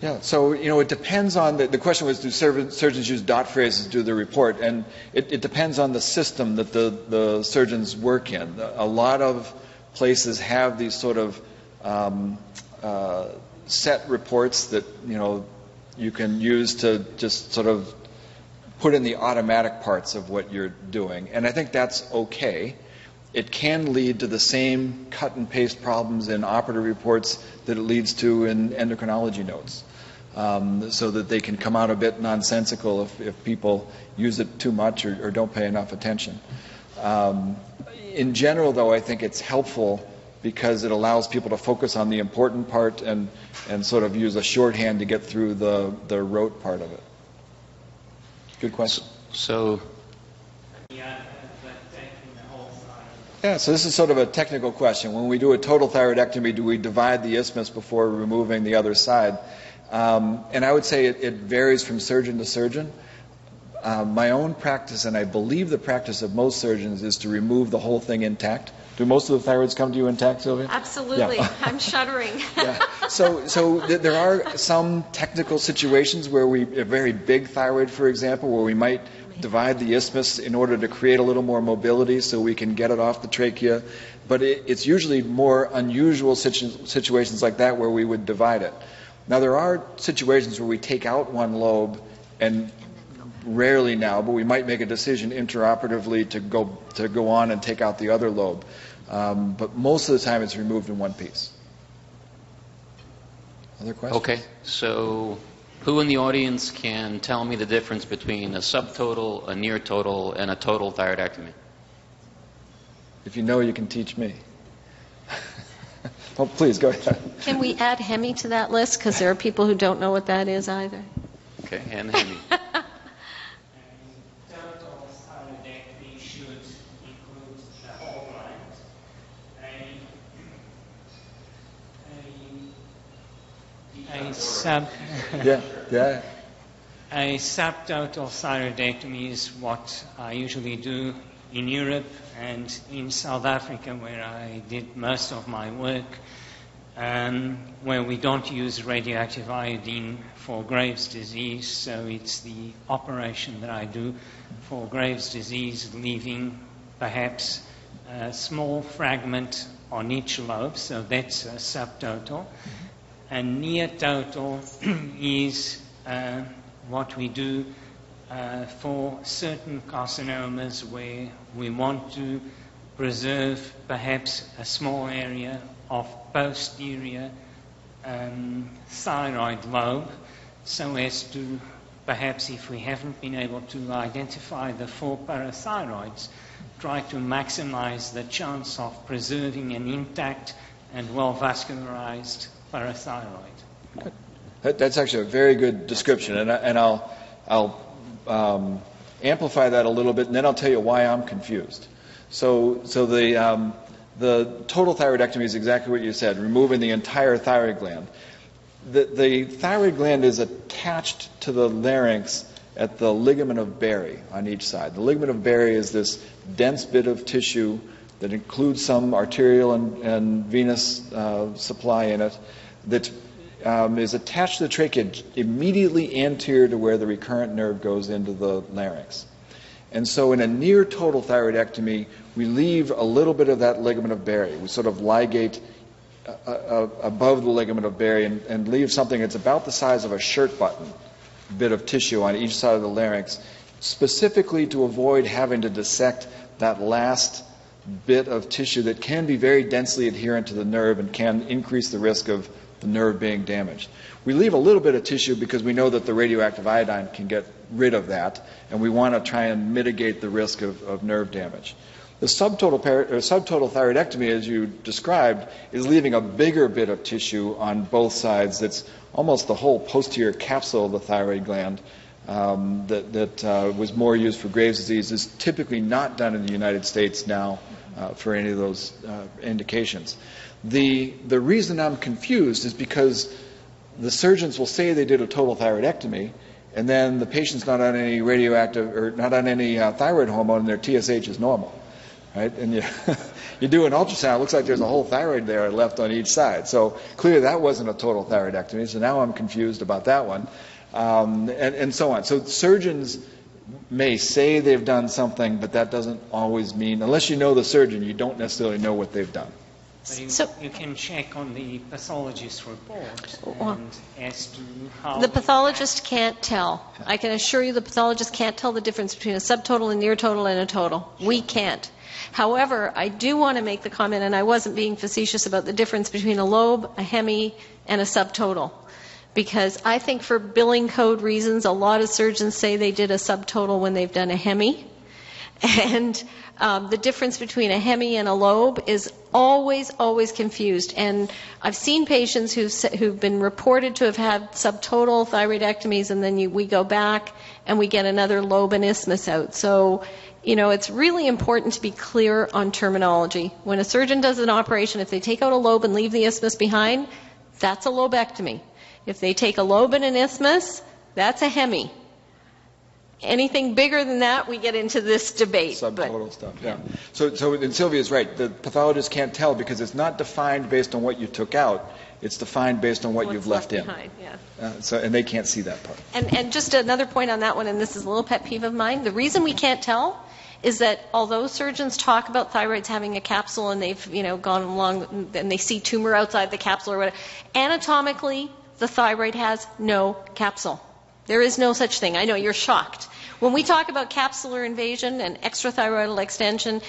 Yeah, so, it depends on, the question was, do surgeons use dot phrases to do the report? And it depends on the system that the surgeons work in. A lot of places have these sort of set reports that, you can use to just sort of put in the automatic parts of what you're doing. And I think that's okay. It can lead to the same cut and paste problems in operative reports that it leads to in endocrinology notes, so that they can come out a bit nonsensical if people use it too much or don't pay enough attention. In general, though, I think it's helpful because it allows people to focus on the important part and sort of use a shorthand to get through the rote part of it. Good question. So, yeah, so this is sort of a technical question. When we do a total thyroidectomy, do we divide the isthmus before removing the other side? And I would say it varies from surgeon to surgeon. My own practice, and I believe the practice of most surgeons, is to remove the whole thing intact. Do most of the thyroids come to you intact, Sylvia? Absolutely. Yeah. I'm shuddering. Yeah. So there are some technical situations where a very big thyroid, for example, where we might divide the isthmus in order to create a little more mobility so we can get it off the trachea. But it's usually more unusual situations like that where we would divide it. Now, there are situations where we take out one lobe, and rarely now, but we might make a decision intraoperatively to go on and take out the other lobe. But most of the time it's removed in one piece. Other questions? okay, so who in the audience can tell me the difference between a subtotal, a near total, and a total thyroidectomy? If you know, you can teach me. Oh, please, go ahead. Can we add Hemi to that list? Because there are people who don't know what that is either. Okay, and Hemi. Total thyroidectomy should include the whole gland. A subtotal thyroidectomy is what I usually do in Europe and in South Africa, where I did most of my work. where we don't use radioactive iodine for Graves' disease, so it's the operation that I do for Graves' disease, leaving perhaps a small fragment on each lobe, so that's a subtotal. And near total is what we do for certain carcinomas where we want to preserve perhaps a small area of posterior thyroid lobe, so as to perhaps, if we haven't been able to identify the full parathyroids, try to maximize the chance of preserving an intact and well-vascularized parathyroid. That's actually a very good description, and I'll amplify that a little bit, and then I'll tell you why I'm confused. So the total thyroidectomy is exactly what you said, removing the entire thyroid gland. The thyroid gland is attached to the larynx at the ligament of Berry on each side. The ligament of Berry is this dense bit of tissue that includes some arterial and venous supply in it that is attached to the trachea immediately anterior to where the recurrent nerve goes into the larynx. And so in a near total thyroidectomy, we leave a little bit of that ligament of Berry. We sort of ligate above the ligament of Berry and leave something that's about the size of a shirt button bit of tissue on each side of the larynx, specifically to avoid having to dissect that last bit of tissue that can be very densely adherent to the nerve and can increase the risk of the nerve being damaged. We leave a little bit of tissue because we know that the radioactive iodine can get rid of that, and we want to try and mitigate the risk of nerve damage. The subtotal thyroidectomy, as you described, is leaving a bigger bit of tissue on both sides that's almost the whole posterior capsule of the thyroid gland that was more used for Graves' disease, is typically not done in the United States now for any of those indications. The reason I'm confused is because the surgeons will say they did a total thyroidectomy, and then the patient's not on any radioactive or not on any thyroid hormone, and their TSH is normal, right? And you do an ultrasound, it looks like there's a whole thyroid there left on each side. So clearly that wasn't a total thyroidectomy. So now I'm confused about that one, and so on. So surgeons may say they've done something, but that doesn't always mean, unless you know the surgeon, you don't necessarily know what they've done. But you can check on the pathologist report and as to how... The pathologist can't tell. I can assure you the pathologist can't tell the difference between a subtotal and near total and a total. We can't. However, I do want to make the comment, and I wasn't being facetious about the difference between a lobe, a hemi, and a subtotal. Because I think for billing code reasons, a lot of surgeons say they did a subtotal when they've done a hemi. And the difference between a hemi and a lobe is always confused. And I've seen patients who've been reported to have had subtotal thyroidectomies, and then we go back and we get another lobe and isthmus out. So, it's really important to be clear on terminology. When a surgeon does an operation, if they take out a lobe and leave the isthmus behind, that's a lobectomy. If they take a lobe and an isthmus, that's a hemi. Anything bigger than that, we get into this debate. Subtotal stuff, yeah. So and Sylvia's right. The pathologist can't tell because it's not defined based on what you took out. It's defined based on what you've left in. Behind, yeah. And they can't see that part. And just another point on that one, and this is a little pet peeve of mine. The reason we can't tell is that although surgeons talk about thyroids having a capsule and they've gone along and they see tumor outside the capsule or whatever, anatomically the thyroid has no capsule. There is no such thing. I know you're shocked. When we talk about capsular invasion and extrathyroidal extension,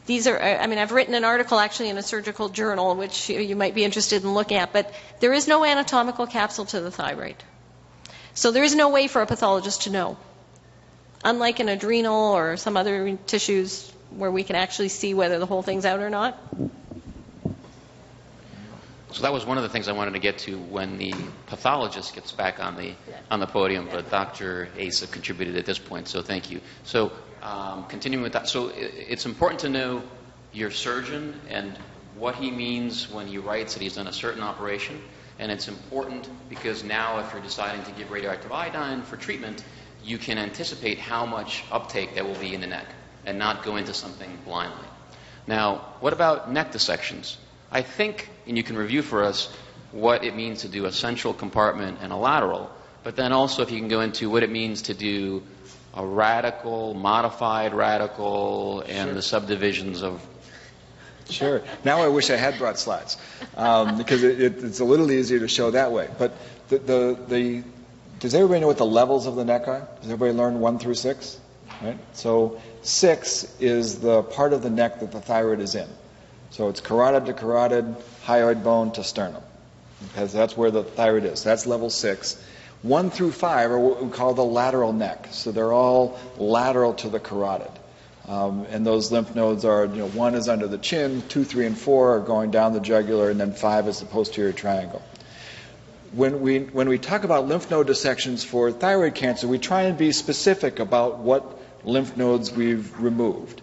these are, I've written an article actually in a surgical journal, which you might be interested in looking at, but there is no anatomical capsule to the thyroid. So there is no way for a pathologist to know. Unlike an adrenal or some other tissues where we can actually see whether the whole thing's out or not. So that was one of the things I wanted to get to when the pathologist gets back on the podium, but Dr. Asa contributed at this point, so thank you. So continuing with that, so it's important to know your surgeon and what he means when he writes that he's done a certain operation, and it's important because now if you're deciding to give radioactive iodine for treatment, you can anticipate how much uptake there will be in the neck and not go into something blindly. Now, what about neck dissections? I think, and you can review for us, what it means to do a central compartment and a lateral, but then also if you can go into what it means to do a radical, modified radical, and Sure. the subdivisions of. Sure. Now I wish I had brought slides, because it's a little easier to show that way. But does everybody know what the levels of the neck are? Does everybody learn 1 through 6? Right? So 6 is the part of the neck that the thyroid is in. So it's carotid to carotid, hyoid bone to sternum, because that's where the thyroid is. That's level 6. 1 through 5 are what we call the lateral neck. So they're all lateral to the carotid. And those lymph nodes are, 1 is under the chin, 2, 3, and 4 are going down the jugular, and then 5 is the posterior triangle. When we talk about lymph node dissections for thyroid cancer, we try and be specific about what lymph nodes we've removed.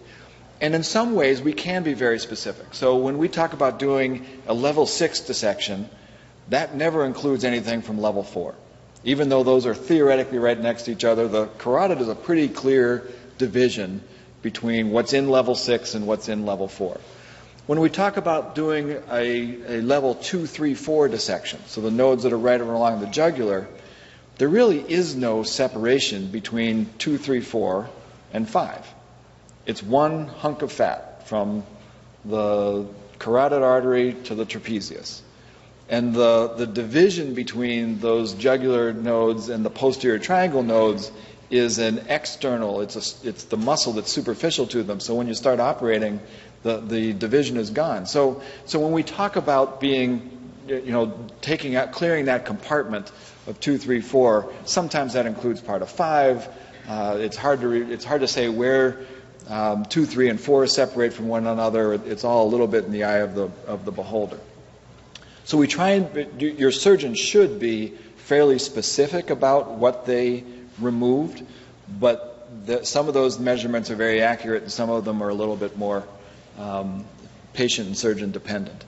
And in some ways, we can be very specific. So when we talk about doing a level 6 dissection, that never includes anything from level 4. Even though those are theoretically right next to each other, the carotid is a pretty clear division between what's in level 6 and what's in level 4. When we talk about doing a level 2, 3, 4 dissection, so the nodes that are right along the jugular, there really is no separation between 2, 3, 4 and 5. It's one hunk of fat from the carotid artery to the trapezius. And the division between those jugular nodes and the posterior triangle nodes is an external, it's the muscle that's superficial to them. So when you start operating, the division is gone. So when we talk about being, clearing that compartment of 2, 3, 4, sometimes that includes part of 5. It's hard to say where 2, 3, and 4 separate from one another. It's all a little bit in the eye of the beholder. So we try and, your surgeon should be fairly specific about what they removed, but some of those measurements are very accurate and some of them are a little bit more patient and surgeon dependent.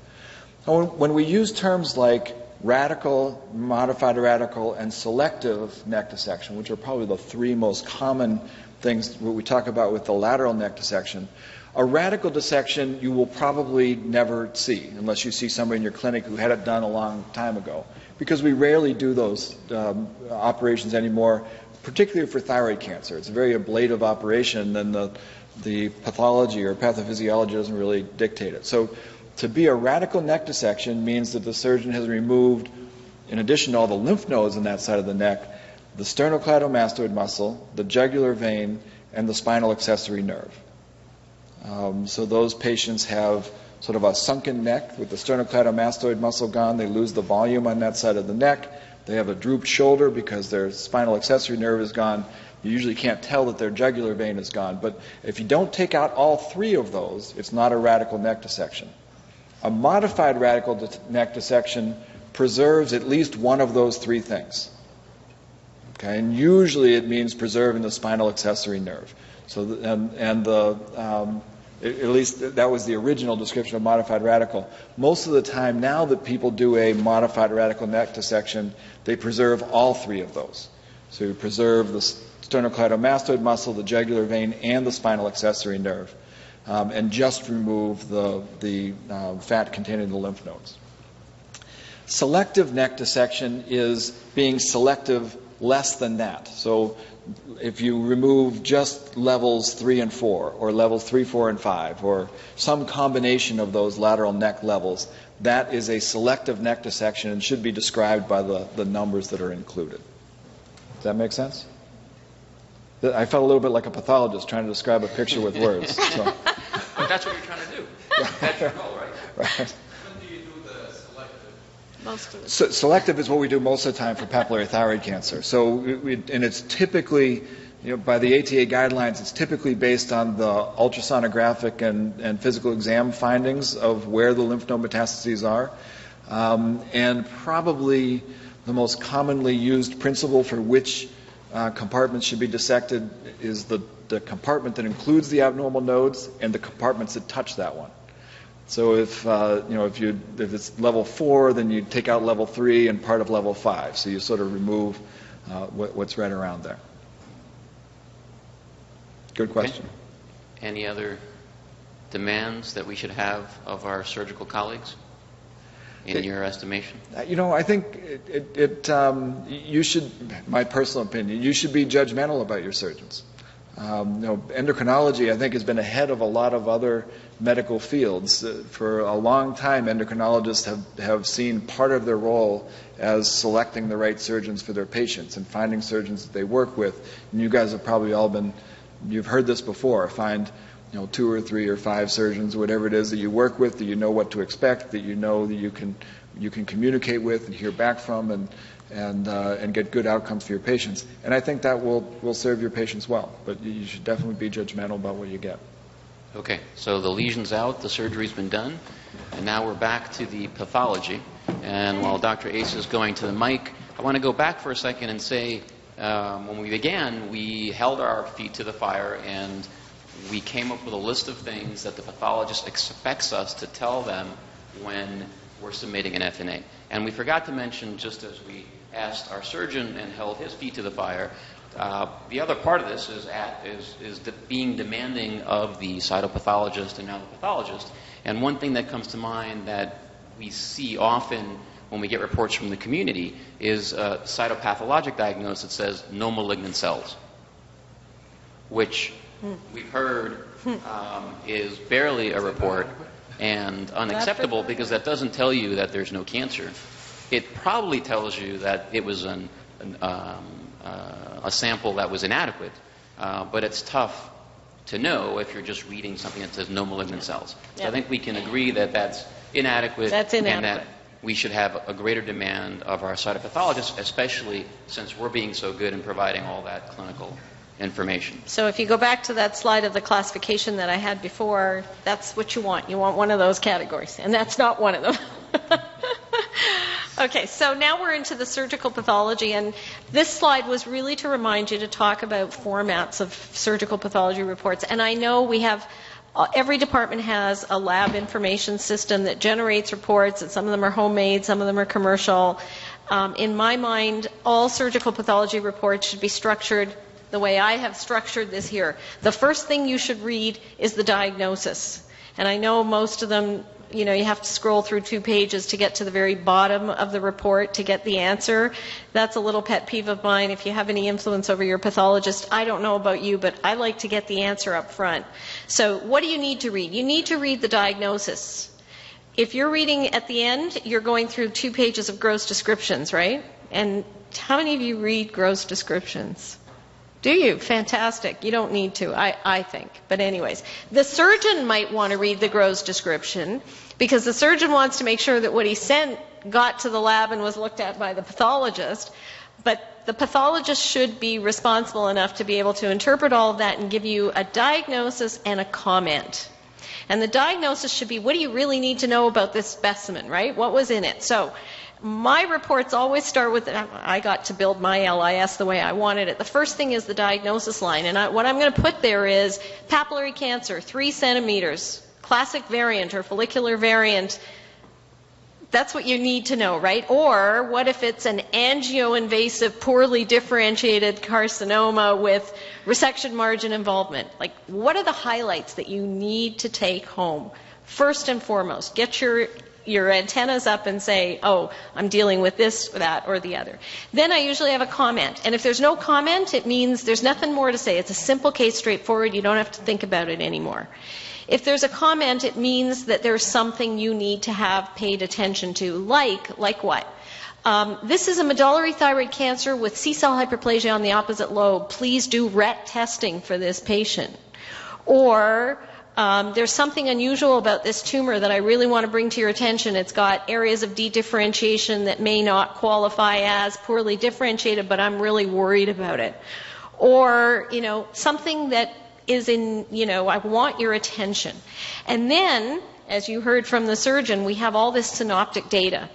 When we use terms like radical, modified radical, and selective neck dissection, which are probably the 3 most common things what we talk about with the lateral neck dissection, a radical dissection you will probably never see unless you see somebody in your clinic who had it done a long time ago, because we rarely do those operations anymore, particularly for thyroid cancer. It's a very ablative operation, and the pathology or pathophysiology doesn't really dictate it. So to be a radical neck dissection means that the surgeon has removed, in addition to all the lymph nodes on that side of the neck, the sternocleidomastoid muscle, the jugular vein, and the spinal accessory nerve. So those patients have sort of a sunken neck with the sternocleidomastoid muscle gone. They lose the volume on that side of the neck. They have a drooped shoulder because their spinal accessory nerve is gone. You usually can't tell that their jugular vein is gone. But if you don't take out all 3 of those, it's not a radical neck dissection. A modified radical neck dissection preserves at least one of those 3 things. Okay? And usually it means preserving the spinal accessory nerve. So, at least that was the original description of modified radical. Most of the time now that people do a modified radical neck dissection, they preserve all 3 of those. So you preserve the sternocleidomastoid muscle, the jugular vein, and the spinal accessory nerve, and just remove the fat containing the lymph nodes. Selective neck dissection is being selective less than that. So if you remove just levels 3 and 4, or levels 3, 4, and 5, or some combination of those lateral neck levels, that is a selective neck dissection and should be described by the numbers that are included. Does that make sense? I felt a little bit like a pathologist trying to describe a picture with words. So. But that's what you're trying to do. That's your goal, right? Right. When do you do the selective? Most of it. Selective is what we do most of the time for papillary thyroid cancer. So, and it's typically, by the ATA guidelines, it's typically based on the ultrasonographic and physical exam findings of where the lymph node metastases are. And probably the most commonly used principle for which compartments should be dissected is the compartment that includes the abnormal nodes and the compartments that touch that one. So if it's level 4, then you take out level 3 and part of level 5. So you sort of remove what's right around there. Good question. Okay. Any other demands that we should have of our surgical colleagues? in your estimation? I think you should, my personal opinion, you should be judgmental about your surgeons. Endocrinology, I think, has been ahead of a lot of other medical fields. For a long time, endocrinologists have seen part of their role as selecting the right surgeons for their patients and finding surgeons that they work with. And you guys have probably all you've heard this before, find 2 or 3 or 5 surgeons, whatever it is that you work with, that you know what to expect, that you know that you can communicate with and hear back from and get good outcomes for your patients. And I think that will serve your patients well. But you should definitely be judgmental about what you get. Okay, so the lesion's out, the surgery's been done, and now we're back to the pathology. And while Dr. Asa is going to the mic, I want to go back for a second and say, when we began, we held our feet to the fire and we came up with a list of things that the pathologist expects us to tell them when we're submitting an FNA. And we forgot to mention, just as we asked our surgeon and held his feet to the fire, the other part of this is being demanding of the cytopathologist and now the pathologist. And one thing that comes to mind that we see often when we get reports from the community is a cytopathologic diagnosis that says no malignant cells, which we've heard is barely a report and unacceptable because that doesn't tell you that there's no cancer. It probably tells you that it was a sample that was inadequate, but it's tough to know if you're just reading something that says no malignant cells. So I think we can agree that that's inadequate. And that we should have a greater demand of our cytopathologists, especially since we're being so good in providing all that clinical information. So if you go back to that slide of the classification that I had before, that's what you want. You want one of those categories, and that's not one of them. Okay, so now we're into the surgical pathology, and this slide was really to remind you to talk about formats of surgical pathology reports. And I know we have, every department has a lab information system that generates reports, and some of them are homemade, some of them are commercial. In my mind, all surgical pathology reports should be structured the way I have structured this here. The first thing you should read is the diagnosis. And I know most of them, you have to scroll through 2 pages to get to the very bottom of the report to get the answer. That's a little pet peeve of mine. If you have any influence over your pathologist, I don't know about you, but I like to get the answer up front. So what do you need to read? You need to read the diagnosis. If you're reading at the end, you're going through 2 pages of gross descriptions, right? And how many of you read gross descriptions? Do you? Fantastic. You don't need to, I think. But anyways, the surgeon might want to read the gross description because the surgeon wants to make sure that what he sent got to the lab and was looked at by the pathologist. But the pathologist should be responsible enough to be able to interpret all of that and give you a diagnosis and a comment. And the diagnosis should be, what do you really need to know about this specimen, right? What was in it? So my reports always start with, I got to build my LIS the way I wanted it. The first thing is the diagnosis line. And what I'm going to put there is papillary cancer, 3 centimeters, classic variant or follicular variant. That's what you need to know, right? Or what if it's an angioinvasive, poorly differentiated carcinoma with resection margin involvement? Like, what are the highlights that you need to take home? First and foremost, get your antennas up and say, oh, I'm dealing with this, that, or the other. Then I usually have a comment. And if there's no comment, it means there's nothing more to say. It's a simple case, straightforward. You don't have to think about it anymore. If there's a comment, it means that there's something you need to have paid attention to. Like what? This is a medullary thyroid cancer with C-cell hyperplasia on the opposite lobe. Please do RET testing for this patient. Or there's something unusual about this tumor that I really want to bring to your attention. It's got areas of dedifferentiation that may not qualify as poorly differentiated, but I'm really worried about it. Or, something that is in, I want your attention. And then, as you heard from the surgeon, we have all this synoptic data.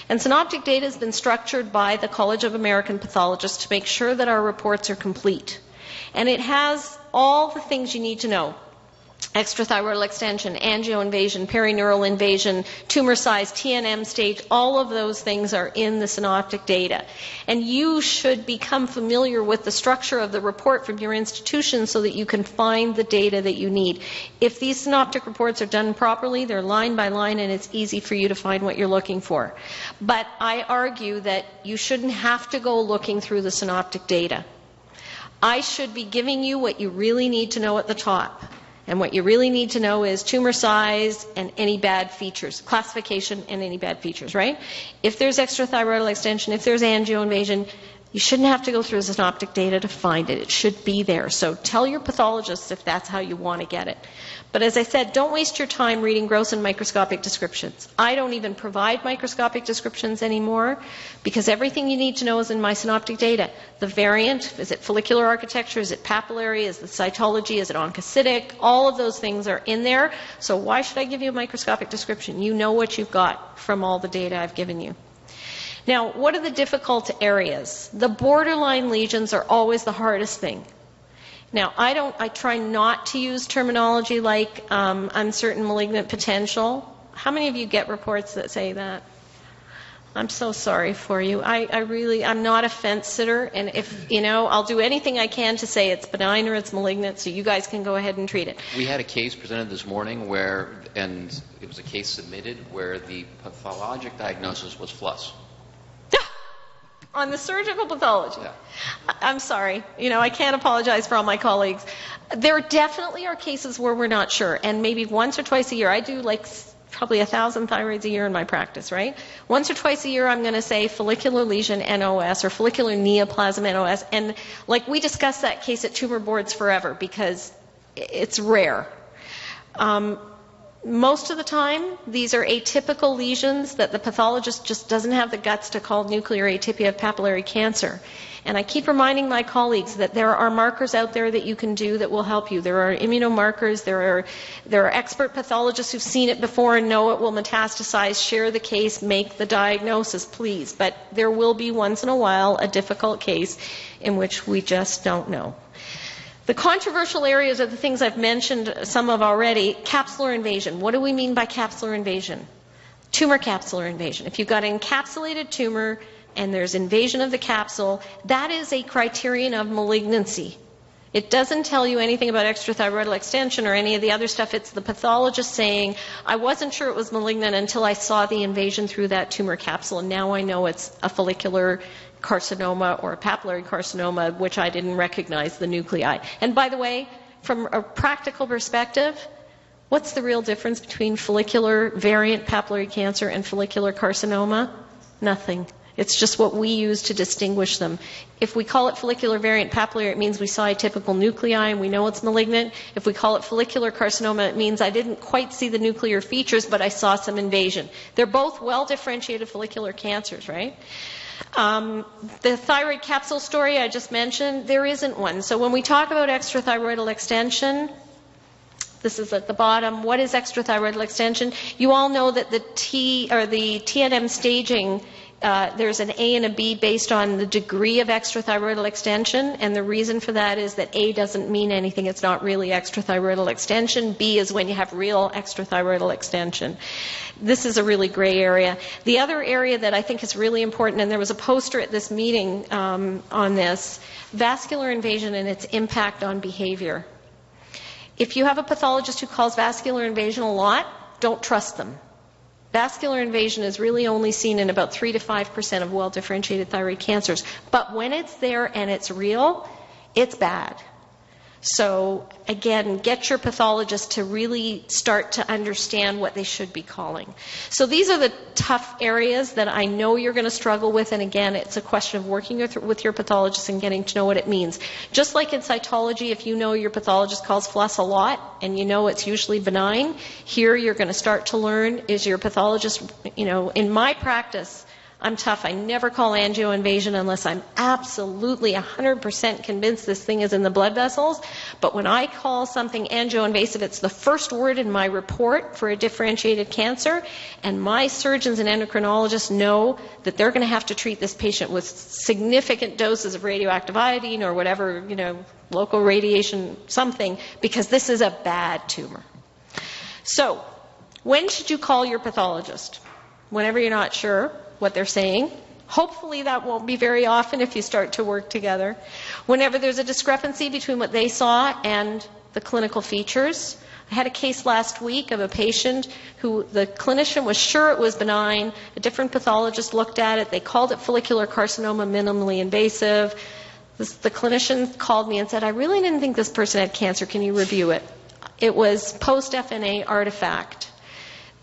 And synoptic data has been structured by the College of American Pathologists to make sure that our reports are complete. And it has all the things you need to know. extrathyroidal extension, angioinvasion, perineural invasion, tumor size, TNM stage, all of those things are in the synoptic data. And you should become familiar with the structure of the report from your institution so that you can find the data that you need. If these synoptic reports are done properly, they're line by line, and it's easy for you to find what you're looking for. But I argue that you shouldn't have to go looking through the synoptic data. I should be giving you what you really need to know at the top. And what you really need to know is tumor size and any bad features, classification and any bad features, right? If there's extrathyroidal extension, if there's angioinvasion, you shouldn't have to go through synoptic data to find it. It should be there. So tell your pathologist if that's how you want to get it. But as I said, don't waste your time reading gross and microscopic descriptions. I don't even provide microscopic descriptions anymore because everything you need to know is in my synoptic data. The variant, is it follicular architecture, is it papillary, is it cytology, is it oncocytic? All of those things are in there. So why should I give you a microscopic description? You know what you've got from all the data I've given you. Now, what are the difficult areas? The borderline lesions are always the hardest thing. Now, I try not to use terminology like uncertain malignant potential. How many of you get reports that say that? I'm so sorry for you. I'm not a fence sitter, and if, I'll do anything I can to say it's benign or it's malignant, so you guys can go ahead and treat it. We had a case presented this morning and it was a case submitted where the pathologic diagnosis was FLUS. On the surgical pathology. Yeah. I'm sorry. I can't apologize for all my colleagues. There definitely are cases where we're not sure, and maybe once or twice a year. I do probably 1,000 thyroids a year in my practice, right? Once or twice a year I'm going to say follicular lesion NOS or follicular neoplasm NOS, and we discuss that case at tumor boards forever because it's rare. Most of the time, these are atypical lesions that the pathologist just doesn't have the guts to call nuclear atypia of papillary cancer. And I keep reminding my colleagues that there are markers out there that you can do that will help you. There are immunomarkers. There are expert pathologists who've seen it before and know it will metastasize. Share the case. Make the diagnosis, please. But there will be once in a while a difficult case in which we just don't know. The controversial areas are the things I've mentioned some of already. Capsular invasion. What do we mean by capsular invasion? Tumor capsular invasion. If you've got an encapsulated tumor and there's invasion of the capsule, that is a criterion of malignancy. It doesn't tell you anything about extrathyroidal extension or any of the other stuff. It's the pathologist saying, I wasn't sure it was malignant until I saw the invasion through that tumor capsule, and now I know it's a follicular carcinoma or a papillary carcinoma, which I didn't recognize the nuclei. And by the way, from a practical perspective, what's the real difference between follicular variant papillary cancer and follicular carcinoma? Nothing. It's just what we use to distinguish them. If we call it follicular variant papillary, it means we saw atypical nuclei and we know it's malignant. If we call it follicular carcinoma, it means I didn't quite see the nuclear features, but I saw some invasion. They're both well-differentiated follicular cancers, right? The thyroid capsule story I just mentioned, there isn't one. So when we talk about extrathyroidal extension, this is at the bottom. What is extrathyroidal extension? You all know that the TNM staging, there's an A and a B based on the degree of extrathyroidal extension, and the reason for that is that A doesn't mean anything. It's not really extrathyroidal extension. B is when you have real extrathyroidal extension. This is a really gray area. The other area that I think is really important, and there was a poster at this meeting on this, vascular invasion and its impact on behavior. If you have a pathologist who calls vascular invasion a lot, don't trust them. Vascular invasion is really only seen in about 3 to 5% of well-differentiated thyroid cancers. But when it's there and it's real, it's bad. So again, get your pathologist to really start to understand what they should be calling. So these are the tough areas that I know you're going to struggle with, and again, it's a question of working with your pathologist and getting to know what it means. Just like in cytology, if you know your pathologist calls FLUS a lot and you know it's usually benign, here you're going to start to learn, is your pathologist, in my practice, I'm tough. I never call angioinvasion unless I'm absolutely 100% convinced this thing is in the blood vessels. But when I call something angioinvasive, it's the first word in my report for a differentiated cancer, and my surgeons and endocrinologists know that they're going to have to treat this patient with significant doses of radioactive iodine or whatever, local radiation something, because this is a bad tumor. So, when should you call your pathologist? Whenever you're not sure what they're saying. Hopefully that won't be very often if you start to work together. Whenever there's a discrepancy between what they saw and the clinical features. I had a case last week of a patient who the clinician was sure it was benign. A different pathologist looked at it. They called it follicular carcinoma, minimally invasive. The clinician called me and said, I really didn't think this person had cancer. Can you review it? It was post-FNA artifact.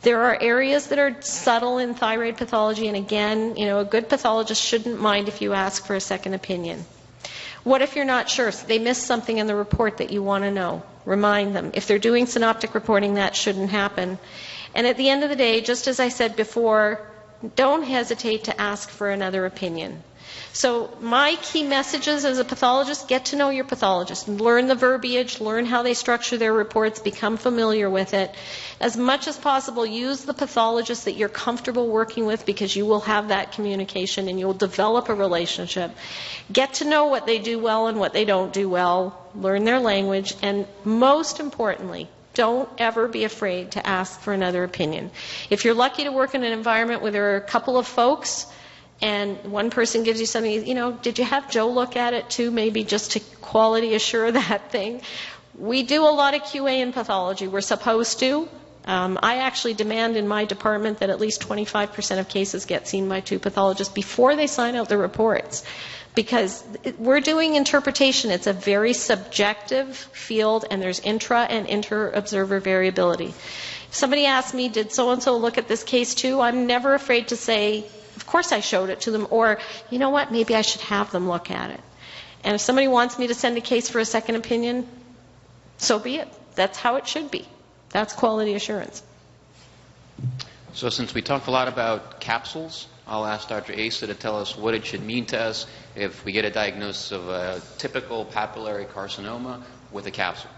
There are areas that are subtle in thyroid pathology, and again, a good pathologist shouldn't mind if you ask for a second opinion. What if you're not sure? So they missed something in the report that you want to know. Remind them. If they're doing synoptic reporting, that shouldn't happen. And at the end of the day, just as I said before, don't hesitate to ask for another opinion. So my key messages as a pathologist, get to know your pathologist. Learn the verbiage, learn how they structure their reports, become familiar with it. As much as possible, use the pathologist that you're comfortable working with, because you will have that communication and you'll develop a relationship. Get to know what they do well and what they don't do well. Learn their language. And most importantly, don't ever be afraid to ask for another opinion. If you're lucky to work in an environment where there are a couple of folks, and one person gives you something, did you have Joe look at it too, maybe just to quality assure that thing? We do a lot of QA in pathology. We're supposed to. I actually demand in my department that at least 25% of cases get seen by 2 pathologists before they sign out the reports, because we're doing interpretation. It's a very subjective field, and there's intra and inter-observer variability. If somebody asks me, did so-and-so look at this case too, I'm never afraid to say, of course I showed it to them, or, you know what, maybe I should have them look at it. And if somebody wants me to send a case for a second opinion, so be it. That's how it should be. That's quality assurance. So since we talked a lot about capsules, I'll ask Dr. Asa to tell us what it should mean to us if we get a diagnosis of a typical papillary carcinoma with a capsule.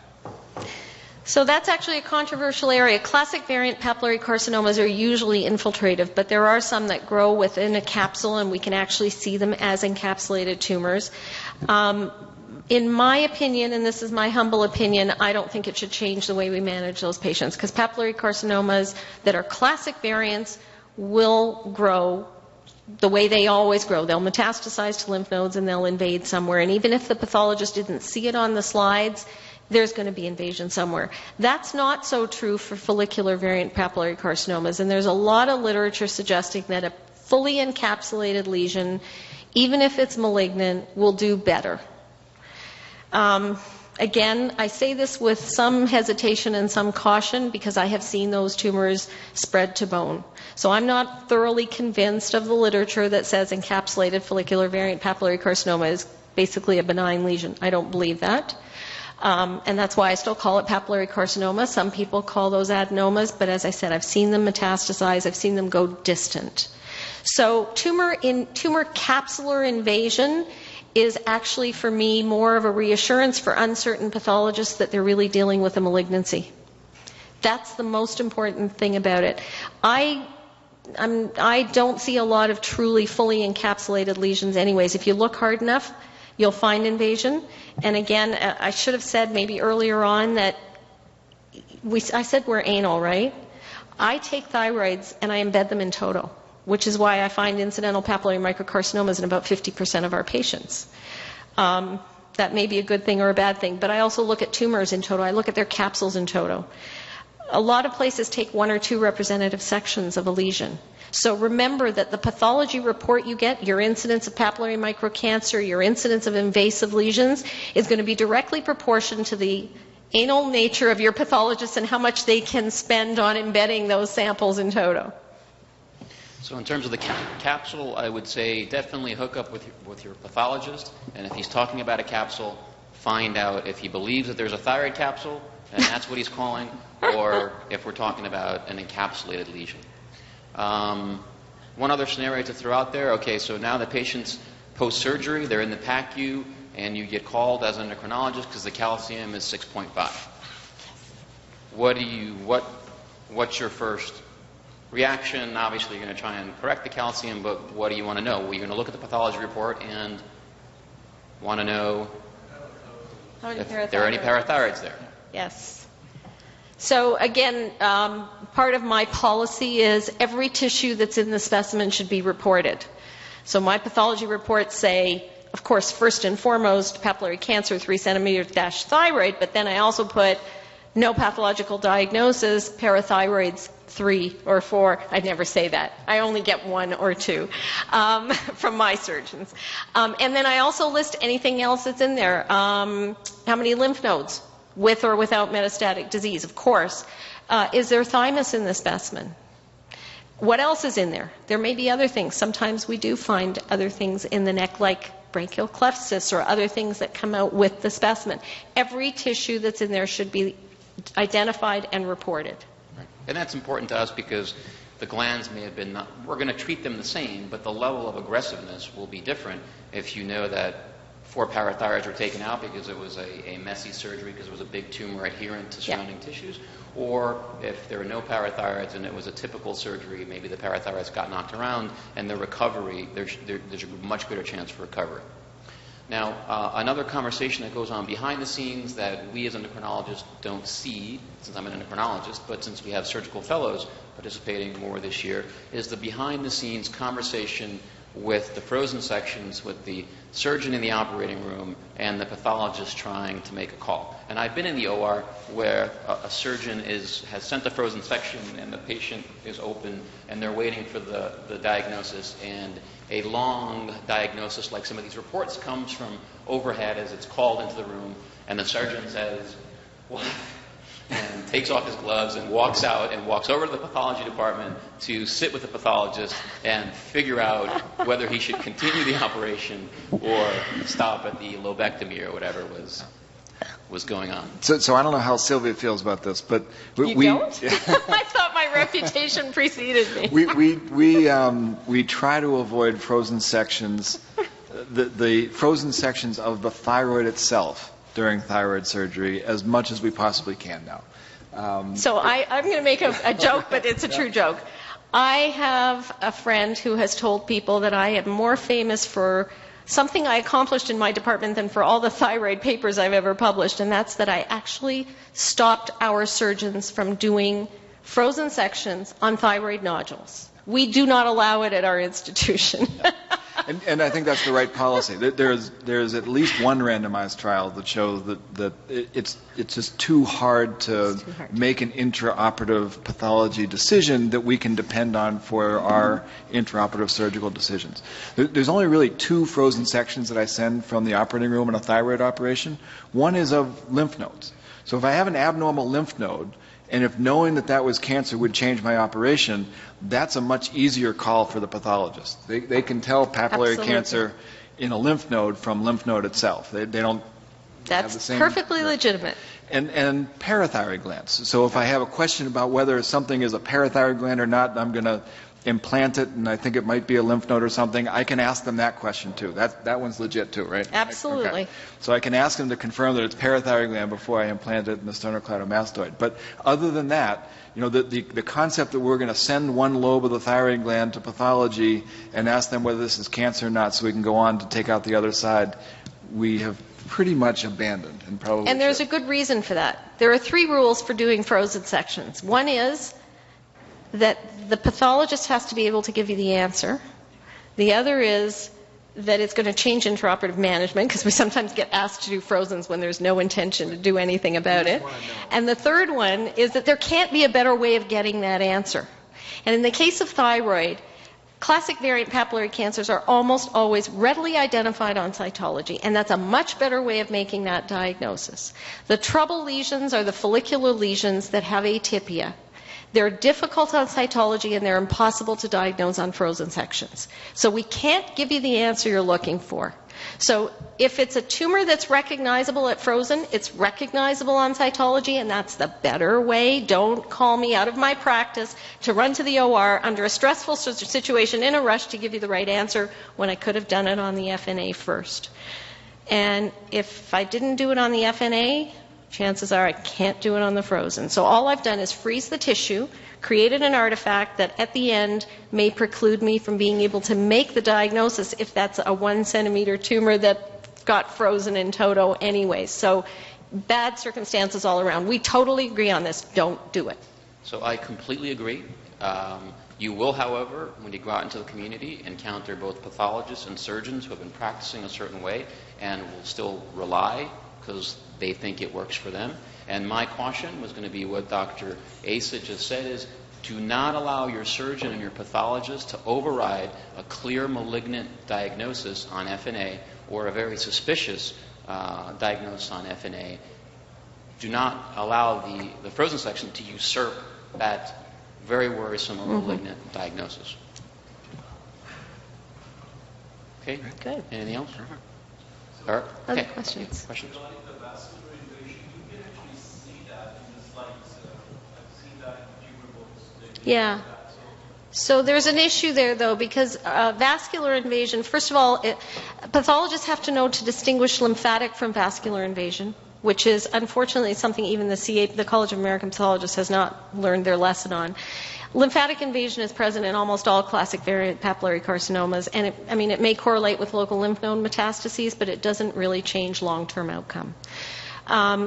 So that's actually a controversial area. Classic variant papillary carcinomas are usually infiltrative, but there are some that grow within a capsule, and we can actually see them as encapsulated tumors. In my opinion, and this is my humble opinion, I don't think it should change the way we manage those patients, because papillary carcinomas that are classic variants will grow the way they always grow. They'll metastasize to lymph nodes and they'll invade somewhere. And even if the pathologist didn't see it on the slides, there's going to be invasion somewhere. That's not so true for follicular variant papillary carcinomas, and there's a lot of literature suggesting that a fully encapsulated lesion, even if it's malignant, will do better. Again, I say this with some hesitation and some caution because I have seen those tumors spread to bone. So I'm not thoroughly convinced of the literature that says encapsulated follicular variant papillary carcinoma is basically a benign lesion. I don't believe that. And that's why I still call it papillary carcinoma. Some people call those adenomas, but as I said, I've seen them metastasize. I've seen them go distant. So tumor capsular invasion is actually, for me, more of a reassurance for uncertain pathologists that they're really dealing with a malignancy. That's the most important thing about it. I don't see a lot of truly fully encapsulated lesions anyways. If you look hard enough, you'll find invasion. And again, I should have said maybe earlier on that I said we're anal, right? I take thyroids and I embed them in toto, which is why I find incidental papillary microcarcinomas in about 50% of our patients. That may be a good thing or a bad thing, but I also look at tumors in toto. I look at their capsules in toto. A lot of places take 1 or 2 representative sections of a lesion. So remember that the pathology report you get, your incidence of papillary microcancer, your incidence of invasive lesions, is going to be directly proportioned to the anal nature of your pathologist and how much they can spend on embedding those samples in toto. So in terms of the capsule, I would say definitely hook up with your pathologist, and if he's talking about a capsule, find out if he believes that there's a thyroid capsule, and that's what he's calling, or if we're talking about an encapsulated lesion. One other scenario to throw out there, okay, so now the patient's post-surgery, they're in the PACU, and you get called as an endocrinologist because the calcium is 6.5. What's your first reaction? Obviously, you're going to try and correct the calcium, but what do you want to know? Well, you're going to look at the pathology report and want to know if there are any parathyroids there. Yes. So again, part of my policy is every tissue that's in the specimen should be reported. So my pathology reports say, of course, first and foremost, papillary cancer, 3 centimeters dash thyroid, but then I also put no pathological diagnosis, parathyroids 3 or 4. I never say that. I only get 1 or 2 from my surgeons. And then I also list anything else that's in there. How many lymph nodes, with or without metastatic disease, of course. Is there thymus in the specimen? What else is in there? There may be other things. Sometimes we do find other things in the neck, like brachial cleft cysts or other things that come out with the specimen. Every tissue that's in there should be identified and reported. Right. And that's important to us because the glands may have been we're going to treat them the same, but the level of aggressiveness will be different if you know that 4 parathyroids were taken out because it was a messy surgery because it was a big tumor adherent to surrounding tissues, or if there were no parathyroids and it was a typical surgery, maybe the parathyroids got knocked around and the recovery, there's a much greater chance for recovery. Now, another conversation that goes on behind the scenes that we as endocrinologists don't see, since I'm an endocrinologist, but since we have surgical fellows participating more this year, is the behind-the-scenes conversation with the frozen sections, with the surgeon in the operating room, and the pathologist trying to make a call. And I've been in the OR where a surgeon has sent a frozen section and the patient is open and they're waiting for the diagnosis, and a long diagnosis like some of these reports comes from overhead as it's called into the room, and the surgeon says, "What?" and takes off his gloves and walks out and walks over to the pathology department to sit with the pathologist and figure out whether he should continue the operation or stop at the lobectomy or whatever was going on. So I don't know how Sylvia feels about this, but you don't? I thought my reputation preceded me. We try to avoid frozen sections, the frozen sections of the thyroid itself during thyroid surgery as much as we possibly can now. So I'm going to make a joke, but it's a true joke. I have a friend who has told people that I am more famous for something I accomplished in my department than for all the thyroid papers I've ever published, and that's that I actually stopped our surgeons from doing frozen sections on thyroid nodules. We do not allow it at our institution. And I think that's the right policy. There's at least one randomized trial that shows that it's just too hard to make an intraoperative pathology decision that we can depend on for our intraoperative surgical decisions. There's only really 2 frozen sections that I send from the operating room in a thyroid operation. One is of lymph nodes. So if I have an abnormal lymph node, and if knowing that was cancer would change my operation, that's a much easier call for the pathologist. They can tell papillary cancer in a lymph node from lymph node itself. They don't have the same. That's perfectly legitimate. And parathyroid glands. So if I have a question about whether something is a parathyroid gland or not, I'm going to implant it, and I think it might be a lymph node or something, I can ask them that question too. That one's legit too, right? Absolutely. Okay. So I can ask them to confirm that it's parathyroid gland before I implant it in the sternocleidomastoid. But other than that, the concept that we're going to send one lobe of the thyroid gland to pathology and ask them whether this is cancer or not so we can go on to take out the other side, we have pretty much abandoned and probably And there's a good reason for that. There are 3 rules for doing frozen sections. One is that the pathologist has to be able to give you the answer. The other is that it's going to change intraoperative management, because we sometimes get asked to do frozens when there's no intention to do anything about it. And the third one is that there can't be a better way of getting that answer. And in the case of thyroid, classic variant papillary cancers are almost always readily identified on cytology, and that's a much better way of making that diagnosis. The trouble lesions are the follicular lesions that have atypia. They're difficult on cytology and they're impossible to diagnose on frozen sections. So we can't give you the answer you're looking for. So if it's a tumor that's recognizable at frozen, it's recognizable on cytology, and that's the better way. Don't call me out of my practice to run to the OR under a stressful situation in a rush to give you the right answer when I could have done it on the FNA first. And if I didn't do it on the FNA, chances are I can't do it on the frozen. So all I've done is freeze the tissue, created an artifact that at the end may preclude me from being able to make the diagnosis if that's a 1 centimeter tumor that got frozen in toto anyway. So bad circumstances all around. We totally agree on this. Don't do it. So I completely agree. You will, however, when you go out into the community, encounter both pathologists and surgeons who have been practicing a certain way and will still rely because they think it works for them. And my caution was going to be what Dr. Asa just said is, do not allow your surgeon and your pathologist to override a clear malignant diagnosis on FNA or a very suspicious diagnosis on FNA. Do not allow the frozen section to usurp that very worrisome or malignant diagnosis. Okay? Good. Anything else? All right. Other Okay. questions? Questions? Regarding the vascular invasion, you can actually see that in the slides. I've seen that in tumor books. Yeah. So there's an issue there, though, because vascular invasion, first of all, pathologists have to know to distinguish lymphatic from vascular invasion, which is unfortunately something even the College of American Pathologists has not learned their lesson on. Lymphatic invasion is present in almost all classic variant papillary carcinomas, and it may correlate with local lymph node metastases, but it doesn't really change long-term outcome.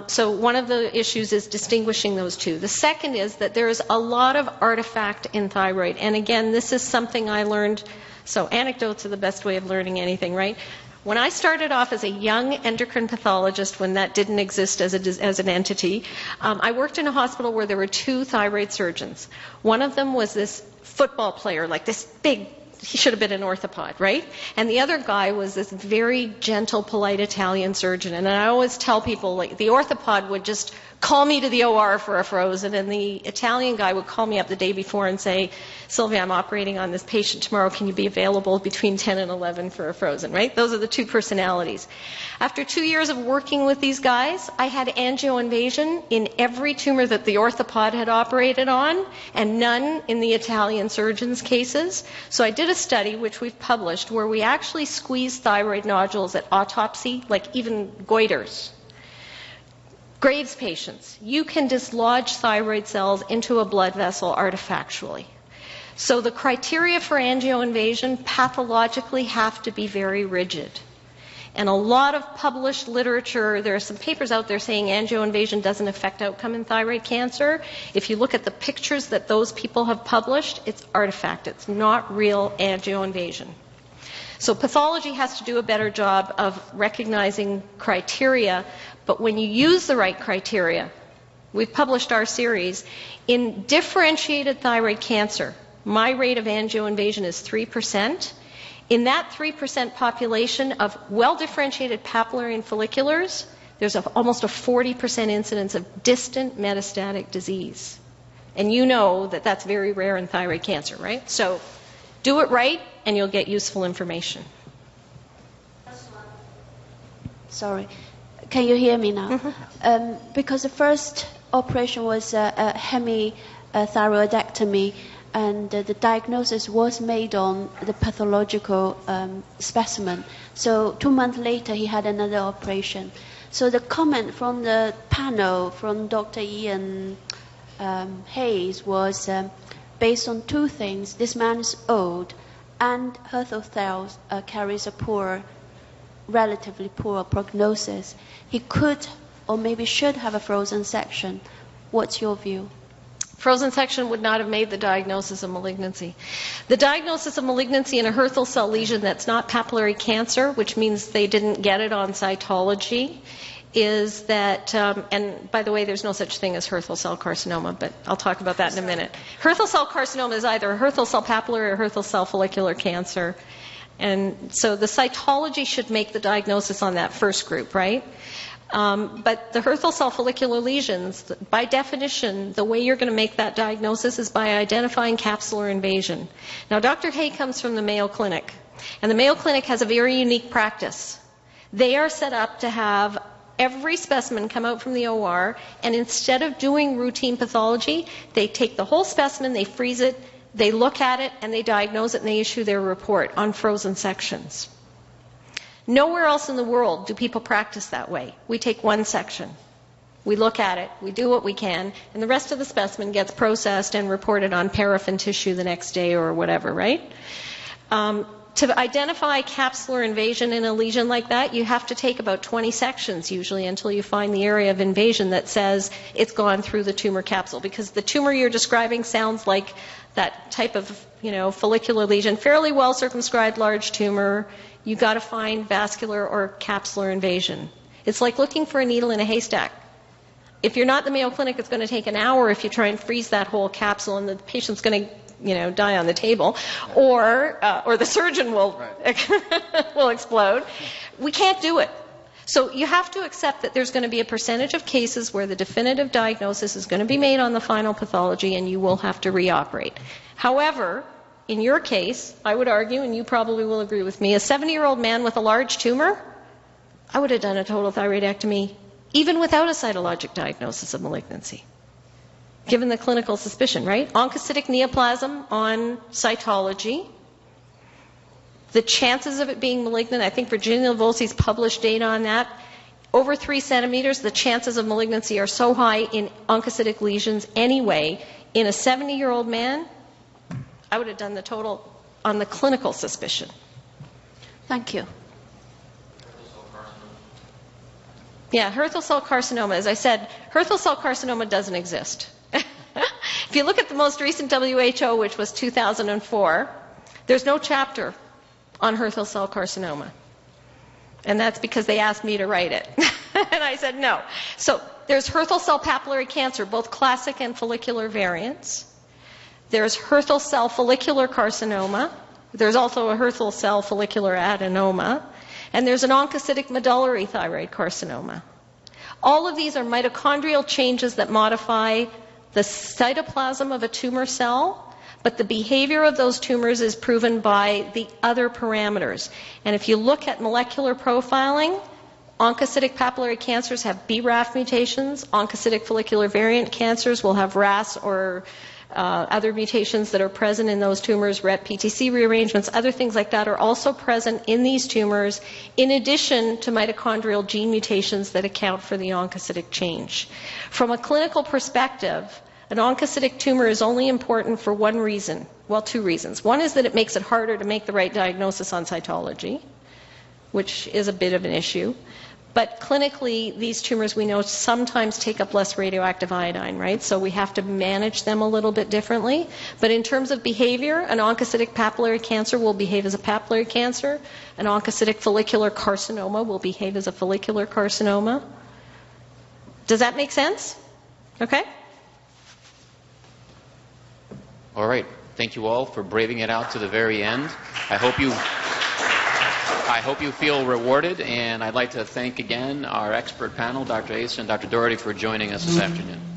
So one of the issues is distinguishing those two. The second is that there is a lot of artifact in thyroid, and again, this is something I learned. So anecdotes are the best way of learning anything, right? When I started off as a young endocrine pathologist, when that didn't exist as an entity, I worked in a hospital where there were 2 thyroid surgeons. One of them was this football player, like this big, he should have been an orthopod, right? And the other guy was this very gentle, polite Italian surgeon. And I always tell people, like, the orthopod would just call me to the OR for a frozen, and the Italian guy would call me up the day before and say, Sylvia, I'm operating on this patient tomorrow. Can you be available between 10 and 11 for a frozen, right? Those are the 2 personalities. After 2 years of working with these guys, I had angioinvasion in every tumor that the orthopod had operated on, and none in the Italian surgeon's cases. So I did a study, which we've published, where we actually squeezed thyroid nodules at autopsy, like even goiters. Graves patients, you can dislodge thyroid cells into a blood vessel artifactually. So the criteria for angioinvasion pathologically have to be very rigid. And a lot of published literature, there are some papers out there saying angioinvasion doesn't affect outcome in thyroid cancer. If you look at the pictures that those people have published, it's artifact. It's not real angioinvasion. So pathology has to do a better job of recognizing criteria, but when you use the right criteria, we've published our series, in differentiated thyroid cancer, my rate of angioinvasion is 3%. In that 3% population of well-differentiated papillary and folliculars, there's almost a 40% incidence of distant metastatic disease. And you know that that's very rare in thyroid cancer, right? So do it right, and you'll get useful information. Sorry. Can you hear me now? Because the first operation was a hemithyroidectomy, and the diagnosis was made on the pathological specimen. So 2 months later, he had another operation. So the comment from the panel, from Dr. Ian Hayes, was based on 2 things. This man is old, and Herthothel carries a relatively poor prognosis. He could or maybe should have a frozen section. What's your view? Frozen section would not have made the diagnosis of malignancy. The diagnosis of malignancy in a Hürthle cell lesion that's not papillary cancer, which means they didn't get it on cytology, is that, and by the way, there's no such thing as Hürthle cell carcinoma, but I'll talk about that in a minute. Hürthle cell carcinoma is either a Hürthle cell papillary or Hürthle cell follicular cancer. And so the cytology should make the diagnosis on that first group, right? But the Hürthle cell follicular lesions, by definition, the way you're going to make that diagnosis is by identifying capsular invasion. Now, Dr. Hay comes from the Mayo Clinic, and the Mayo Clinic has a very unique practice. They are set up to have every specimen come out from the OR, and instead of doing routine pathology, they take the whole specimen, they freeze it, they look at it, and they diagnose it, and they issue their report on frozen sections. Nowhere else in the world do people practice that way. We take one section, we look at it, we do what we can, and the rest of the specimen gets processed and reported on paraffin tissue the next day or whatever, right? To identify capsular invasion in a lesion like that, you have to take about 20 sections usually until you find the area of invasion that says it's gone through the tumor capsule, because the tumor you're describing sounds like that type of, follicular lesion, fairly well circumscribed large tumor. You've got to find vascular or capsular invasion. It's like looking for a needle in a haystack. If you're not the Mayo Clinic, it's going to take an hour if you try and freeze that whole capsule, and the patient's going to die on the table, or the surgeon will will explode. We can't do it. So you have to accept that there's going to be a percentage of cases where the definitive diagnosis is going to be made on the final pathology, and you will have to reoperate. However, in your case, I would argue, and you probably will agree with me, a 70-year-old man with a large tumor, I would have done a total thyroidectomy even without a cytologic diagnosis of malignancy, given the clinical suspicion, right? Oncocytic neoplasm on cytology. The chances of it being malignant, I think Virginia Volsi's published data on that, over 3 centimeters, the chances of malignancy are so high in oncocytic lesions anyway. In a 70-year-old man, I would have done the total on the clinical suspicion. Thank you. Yeah, Hürthle cell carcinoma. As I said, Hürthle cell carcinoma doesn't exist. If you look at the most recent WHO, which was 2004, there's no chapter on Hürthle cell carcinoma. And that's because they asked me to write it. And I said no. So there's Hürthle cell papillary cancer, both classic and follicular variants. There's Hürthle cell follicular carcinoma. There's also a Hürthle cell follicular adenoma. And there's an oncocytic medullary thyroid carcinoma. All of these are mitochondrial changes that modify the cytoplasm of a tumor cell, but the behavior of those tumors is proven by the other parameters. And if you look at molecular profiling, oncocytic papillary cancers have BRAF mutations. Oncocytic follicular variant cancers will have RAS or other mutations that are present in those tumors, RET, PTC rearrangements, other things like that are also present in these tumors, in addition to mitochondrial gene mutations that account for the oncocytic change. From a clinical perspective, an oncocytic tumor is only important for one reason, well, 2 reasons. One is that it makes it harder to make the right diagnosis on cytology, which is a bit of an issue. But clinically, these tumors we know sometimes take up less radioactive iodine, right? So we have to manage them a little bit differently. But in terms of behavior, an oncocytic papillary cancer will behave as a papillary cancer. An oncocytic follicular carcinoma will behave as a follicular carcinoma. Does that make sense? Okay? All right. Thank you all for braving it out to the very end. I hope you feel rewarded, and I'd like to thank again our expert panel, Dr. Asa and Dr. Doherty, for joining us this afternoon.